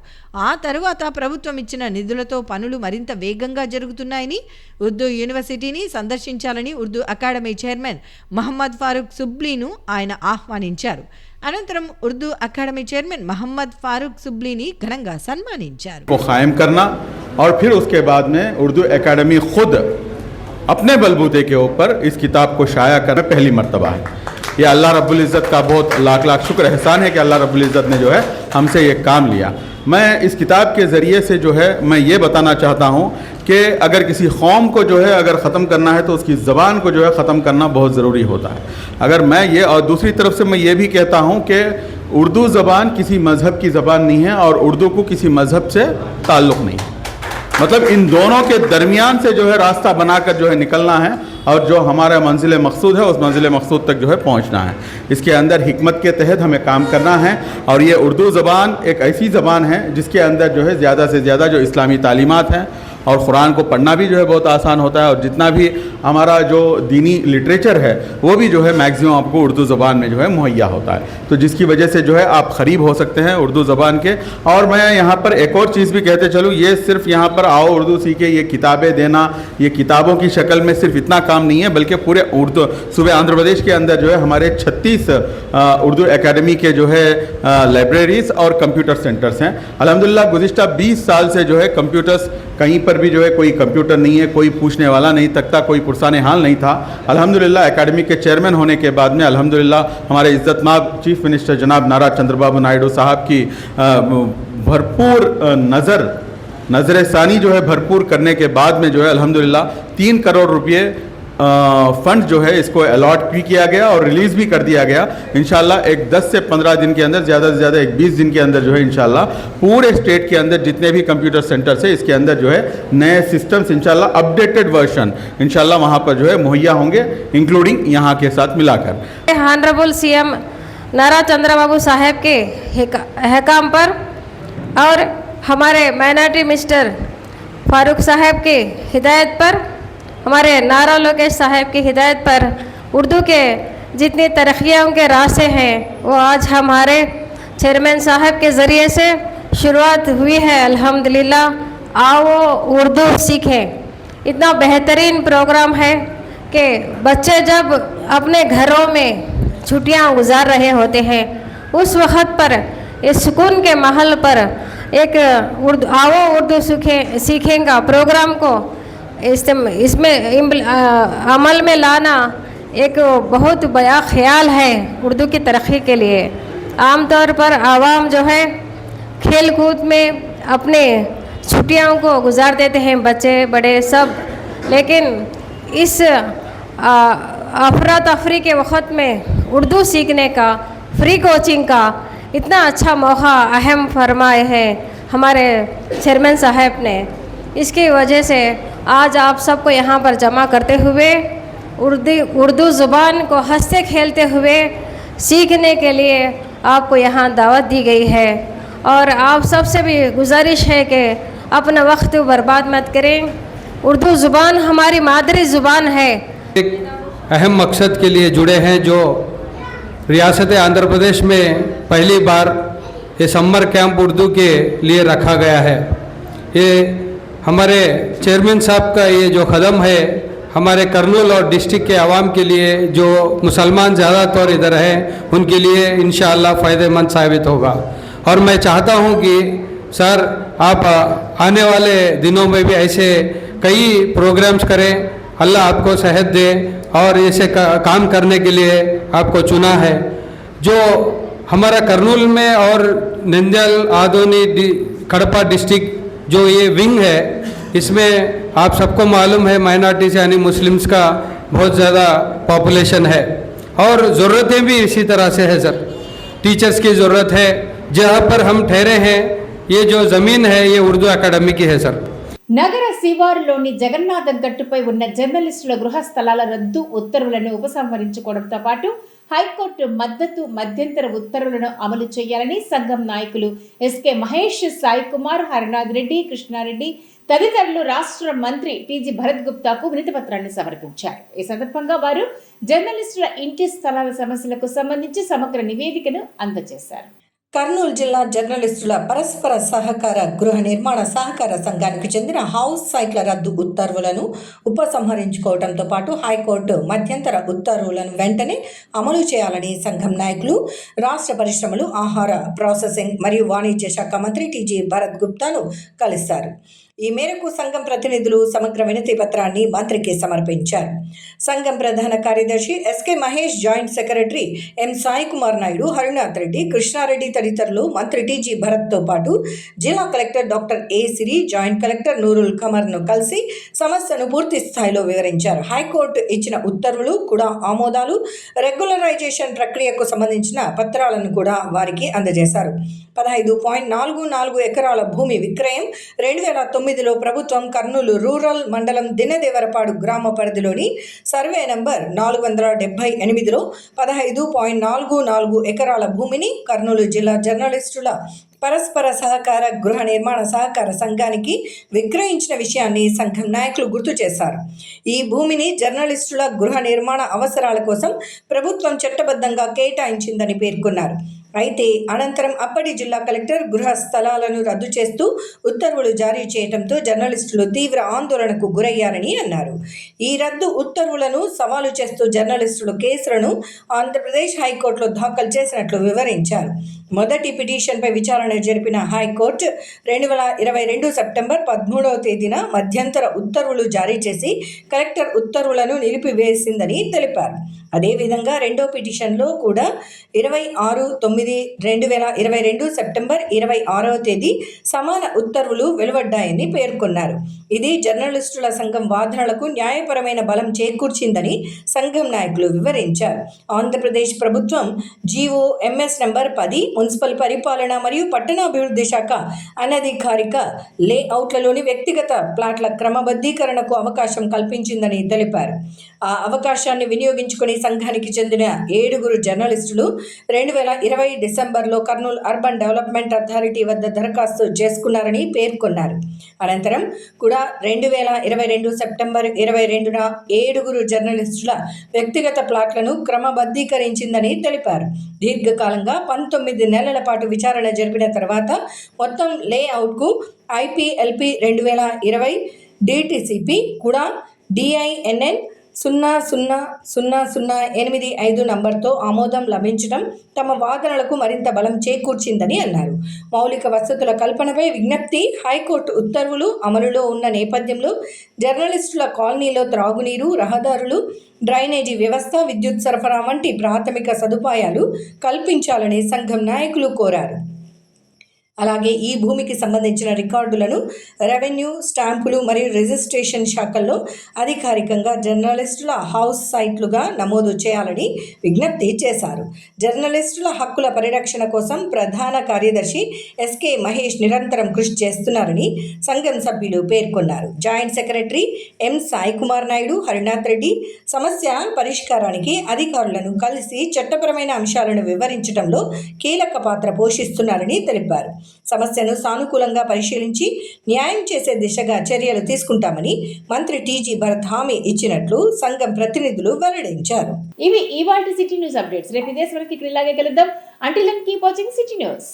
ఆ తరువాత ప్రభుత్వం ఇచ్చిన నిధులతో పనులు మరింత వేగంగా జరుగుతున్నాయని, ఉర్దూ యూనివర్సిటీని సందర్శించాలని ఉర్దూ అకాడమీ చైర్మన్ మహమ్మద్ ఫారూక్ సుబ్లీను ఆయన ఆహ్వానించారు. అనంతరం ఉర్దూ అకాడమీ చైర్మన్ మహమ్మద్ ఫారూక్ సుబ్లీని ఘనంగా సన్మానించారు. कायम करना और फिर उसके बाद में उर्दू एकेडमी खुद अपने बलबूते के ऊपर इस किताब को शाया करना पहली मर्तबा है. ये अल्लाह रब्बुल इज़्ज़त का बहुत लाख लाख शुक्र एहसान है कि अल्लाह रब्बुल इज़्ज़त ने जो है हमसे ये काम लिया. मैं इस किताब के ज़रिए से जो है मैं ये बताना चाहता हूँ कि अगर किसी कौम को जो है अगर ख़त्म करना है तो उसकी ज़बान को जो है ख़त्म करना बहुत ज़रूरी होता है. अगर मैं ये और दूसरी तरफ से मैं ये भी कहता हूँ कि उर्दू ज़बान किसी मज़हब की ज़बान नहीं है और उर्दू को किसी मज़हब से ताल्लुक़ नहीं है. मतलब इन दोनों के दरमियान से जो है रास्ता बनाकर जो है निकलना है और जो हमारा मंजिल मकसूद है उस मंजिल मकसूद तक जो है पहुंचना है. इसके अंदर हिकमत के तहत हमें काम करना है और ये उर्दू ज़बान एक ऐसी ज़बान है जिसके अंदर जो है ज़्यादा से ज़्यादा जो इस्लामी तालीमात हैं और कुरान को पढ़ना भी जो है बहुत आसान होता है और जितना भी हमारा जो दीनी लिटरेचर है वो भी जो है मैक्सिमम आपको उर्दू ज़बान में जो है मुहैया होता है. तो जिसकी वजह से जो है आप ख़रीब हो सकते हैं उर्दू ज़बान के. और मैं यहाँ पर एक और चीज़ भी कहते चलूँ, ये सिर्फ यहाँ पर आओ उर्दू सीखे, ये किताबें देना, ये किताबों की शक्ल में सिर्फ इतना काम नहीं है बल्कि पूरे उर्दू सूबे आंध्र प्रदेश के अंदर जो है हमारे 36 उर्दू एकेडमी के जो है लाइब्रेरीज़ और कंप्यूटर सेंटर्स हैं. अल्हम्दुलिल्लाह गुज़िश्ता 20 साल से जो है कंप्यूटर्स कहीं पर भी जो है कोई कंप्यूटर नहीं है, कोई पूछने वाला नहीं तकता, कोई पुरसाने हाल नहीं था. अल्हम्दुलिल्लाह एकेडमी के चेयरमैन होने के बाद में अल्हम्दुलिल्लाह हमारे इज़्ज़तमाब चीफ मिनिस्टर जनाब नारा चंद्रबाबू नायडू साहब की भरपूर नज़र सानी जो है भरपूर करने के बाद में जो है अल्हम्दुलिल्लाह 3 करोड़ रुपये फंड जो है इसको अलॉट भी किया गया और रिलीज़ भी कर दिया गया. इंशाल्लाह एक 10 से 15 दिन के अंदर, ज़्यादा से ज़्यादा एक 20 दिन के अंदर जो है इंशाल्लाह पूरे स्टेट के अंदर जितने भी कंप्यूटर सेंटर्स है इसके अंदर जो है नए सिस्टम्स इंशाल्लाह अपडेटेड वर्जन इंशाल्लाह वहाँ पर जो है मुहैया होंगे इंक्लूडिंग यहाँ के साथ मिलाकर. ऑनरेबल सीएम नारा चंद्रबाबू साहब के अहकाम पर और हमारे माइनॉरिटी मिनिस्टर फारूक साहब के हिदायत पर, हमारे नारा लोकेश साहब की हिदायत पर उर्दू के जितनी तरक्कियों के रास्ते हैं वो आज हमारे चेयरमैन साहब के ज़रिए से शुरुआत हुई है. अल्हम्दुलिल्लाह आओ उर्दू सीखें. इतना बेहतरीन प्रोग्राम है कि बच्चे जब अपने घरों में छुट्टियां गुजार रहे होते हैं उस वक्त पर इस सुकून के माहौल पर एक आओ उर्दू सीखेंगे प्रोग्राम को इसमें अमल में लाना एक बहुत बड़ा ख्याल है उर्दू की तरक्की के लिए. आमतौर पर आवाम जो है खेल कूद में अपने छुट्टियों को गुजार देते हैं, बच्चे बड़े सब, लेकिन इस अफरा तफरी के वक्त में उर्दू सीखने का, फ्री कोचिंग का इतना अच्छा मौका अहम फरमाए है हमारे चेयरमैन साहब ने. इसकी वजह से आज आप सबको यहाँ पर जमा करते हुए उर्दू ज़ुबान को हंसते खेलते हुए सीखने के लिए आपको यहाँ दावत दी गई है. और आप सबसे भी गुजारिश है कि अपना वक्त बर्बाद मत करें. उर्दू ज़ुबान हमारी मादरी ज़ुबान है. एक अहम मकसद के लिए जुड़े हैं जो रियासत आंध्र प्रदेश में पहली बार ये समर कैंप उर्दू के लिए रखा गया है. ये हमारे चेयरमैन साहब का ये जो कदम है हमारे कर्नूल और डिस्ट्रिक्ट के आवाम के लिए जो मुसलमान ज़्यादातर इधर हैं उनके लिए इंशाअल्लाह फ़ायदेमंद साबित होगा. और मैं चाहता हूँ कि सर आप आने वाले दिनों में भी ऐसे कई प्रोग्राम्स करें. अल्लाह आपको सेहत दे और ऐसे काम करने के लिए आपको चुना है. जो हमारा कर्नूल में और नंदयाल आदोनी कड़पा डिस्ट्रिक्ट जो ये विंग है इसमें आप सबको मालूम है माइनॉरिटीज यानी मुस्लिम्स का बहुत ज़्यादा पॉपुलेशन है और ज़रूरतें भी इसी तरह से है सर. टीचर्स की ज़रूरत है. जहाँ पर हम ठहरे हैं ये जो ज़मीन है ये उर्दू एकेडमी की है सर. నగర శివారులోని జగన్నాథం గట్టుపై ఉన్న జర్నలిస్టుల గృహ స్థలాల రద్దు ఉత్తర్వులను ఉపసంహరించుకోవడంతో పాటు హైకోర్టు మధ్యంతర ఉత్తర్వులను అమలు చేయాలని సంఘం నాయకులు ఎస్కే మహేష్, సాయి కుమార్, హరినాథ్ రెడ్డి, కృష్ణారెడ్డి తదితరులు రాష్ట్ర మంత్రి టీజీ భరత్ గుప్తాకు వినతి పత్రాన్ని సమర్పించారు. ఈ సందర్భంగా వారు జర్నలిస్టుల ఇంటి స్థలాల సమస్యలకు సంబంధించి సమగ్ర నివేదికను అందజేశారు. కర్నూలు జిల్లా జర్నలిస్టుల పరస్పర సహకార గృహ నిర్మాణ సహకార సంఘానికి చెందిన హౌస్ సైట్ల రద్దు ఉత్తర్వులను ఉపసంహరించుకోవడంతో పాటు హైకోర్టు మధ్యంతర ఉత్తర్వులను వెంటనే అమలు చేయాలని సంఘం నాయకులు రాష్ట్ర పరిశ్రమలు, ఆహార ప్రాసెసింగ్ మరియు వాణిజ్య శాఖ మంత్రి టీజీ భరత్ గుప్తాను కలిశారు. ఈ మేరకు సంఘం ప్రతినిధులు సమగ్ర వినతి పత్రాన్ని మంత్రికి సమర్పించారు. సంఘం ప్రధాన కార్యదర్శి SK Mahesh, joint secretary M Sai Kumar Naidu, Harinath Reddy, Krishna Reddy తదితరులు మంత్రి టీజీ భరత్తో పాటు జిల్లా collector doctor A Siri, joint collector Noorul ఖమర్ను కలిసి సమస్యను పూర్తి స్థాయిలో వివరించారు. హైకోర్టు ఇచ్చిన ఉత్తర్వులు కూడా ఆమోదాలు, రెగ్యులరైజేషన్ ప్రక్రియకు సంబంధించిన పత్రాలను కూడా వారికి అందజేశారు. 15.44 ఎకరాల భూమి విక్రయం 2009లో ప్రభుత్వం కర్నూలు రూరల్ మండలం దినదేవరపాడు గ్రామ పరిధిలోని సర్వే నంబర్ 478లో 15.44 ఎకరాల భూమిని కర్నూలు జిల్లా జర్నలిస్టుల పరస్పర సహకార గృహ నిర్మాణ సహకార సంఘానికి విక్రయించిన విషయాన్ని సంఘం నాయకులు గుర్తు చేశారు. ఈ భూమిని జర్నలిస్టుల గృహ నిర్మాణ అవసరాల కోసం ప్రభుత్వం చట్టబద్ధంగా కేటాయించిందని పేర్కొన్నారు. అయితే అనంతరం అప్పటి జిల్లా కలెక్టర్ గృహ స్థలాలను రద్దు చేస్తూ ఉత్తర్వులు జారీ చేయడంతో జర్నలిస్టులు తీవ్ర ఆందోళనకు గురయ్యారని అన్నారు. ఈ రద్దు ఉత్తర్వులను సవాలు చేస్తూ జర్నలిస్టులు కేసులను ఆంధ్రప్రదేశ్ హైకోర్టులో దాఖలు చేసినట్లు వివరించారు. మొదటి పిటిషన్పై విచారణ జరిపిన హైకోర్టు 2022 సెప్టెంబర్ 13వ తేదీన మధ్యంతర ఉత్తర్వులు జారీ చేసి కలెక్టర్ ఉత్తర్వులను నిలిపివేసిందని తెలిపారు. అదేవిధంగా రెండో పిటిషన్లో కూడా 26/9/2022 సెప్టెంబర్ 26వ తేదీ సమాన ఉత్తర్వులు వెలువడ్డాయని పేర్కొన్నారు. ఇది జర్నలిస్టుల సంఘం వాదనలకు న్యాయపరమైన బలం చేకూర్చిందని సంఘం నాయకులు వివరించారు. ఆంధ్రప్రదేశ్ ప్రభుత్వం జీవో ఎంఎస్ నంబర్ 10 మున్సిపల్ పరిపాలన మరియు పట్టణాభివృద్ధి శాఖ అనధికారిక లేఅవుట్లలోని వ్యక్తిగత ప్లాట్ల క్రమబద్ధీకరణకు అవకాశం కల్పించిందని తెలిపారు. ఆ అవకాశాన్ని వినియోగించుకుని సంఘానికి చెందిన 7 జర్నలిస్టులు 2020 డిసెంబర్లో కర్నూలు అర్బన్ డెవలప్మెంట్ అథారిటీ వద్ద దరఖాస్తు చేసుకున్నారని పేర్కొన్నారు. అనంతరం కూడా 2022 సెప్టెంబర్ 22న 7 జర్నలిస్టుల వ్యక్తిగత ప్లాట్లను క్రమబద్ధీకరించిందని తెలిపారు. దీర్ఘకాలంగా 19 నెలల పాటు విచారణ జరిపిన తర్వాత మొత్తం లేఅవుట్కు IPLP 2020 DTCP కూడా DINN 000085 నంబర్తో ఆమోదం లభించడం తమ వాదనలకు మరింత బలం చేకూర్చిందని అన్నారు. మౌలిక వసతుల కల్పనపై విజ్ఞప్తి హైకోర్టు ఉత్తర్వులు అమలులో ఉన్న నేపథ్యంలో జర్నలిస్టుల కాలనీలో త్రాగునీరు, రహదారులు, డ్రైనేజీ వ్యవస్థ, విద్యుత్ సరఫరా వంటి ప్రాథమిక సదుపాయాలు కల్పించాలని సంఘం నాయకులు కోరారు. అలాగే ఈ భూమికి సంబంధించిన రికార్డులను రెవెన్యూ, స్టాంపులు మరియు రిజిస్ట్రేషన్ శాఖల్లో అధికారికంగా జర్నలిస్టుల హౌస్ సైట్లుగా నమోదు చేయాలని విజ్ఞప్తి చేశారు. జర్నలిస్టుల హక్కుల పరిరక్షణ కోసం ప్రధాన కార్యదర్శి ఎస్కే మహేష్ నిరంతరం కృషి చేస్తున్నారని సంఘం సభ్యులు పేర్కొన్నారు. Joint secretary M Sai Kumar Naidu, Harinath Reddy సమస్య పరిష్కారానికి అధికారులను కలిసి చట్టపరమైన అంశాలను వివరించడంలో కీలక పాత్ర పోషిస్తున్నారని తెలిపారు. సమస్యను సానుకూలంగా పరిశీలించి న్యాయం చేసే దిశగా చర్యలు తీసుకుంటామని మంత్రి టీజీ భరత్ హామీ ఇచ్చినట్లు సంఘం ప్రతినిధులు వెల్లడించారు. ఇవి ఇవాల్టి సిటీ న్యూస్ అప్డేట్స్. రేపు ఇదే సమయానికి ఇలాగే కలుద్దాం. Until then keep watching City news.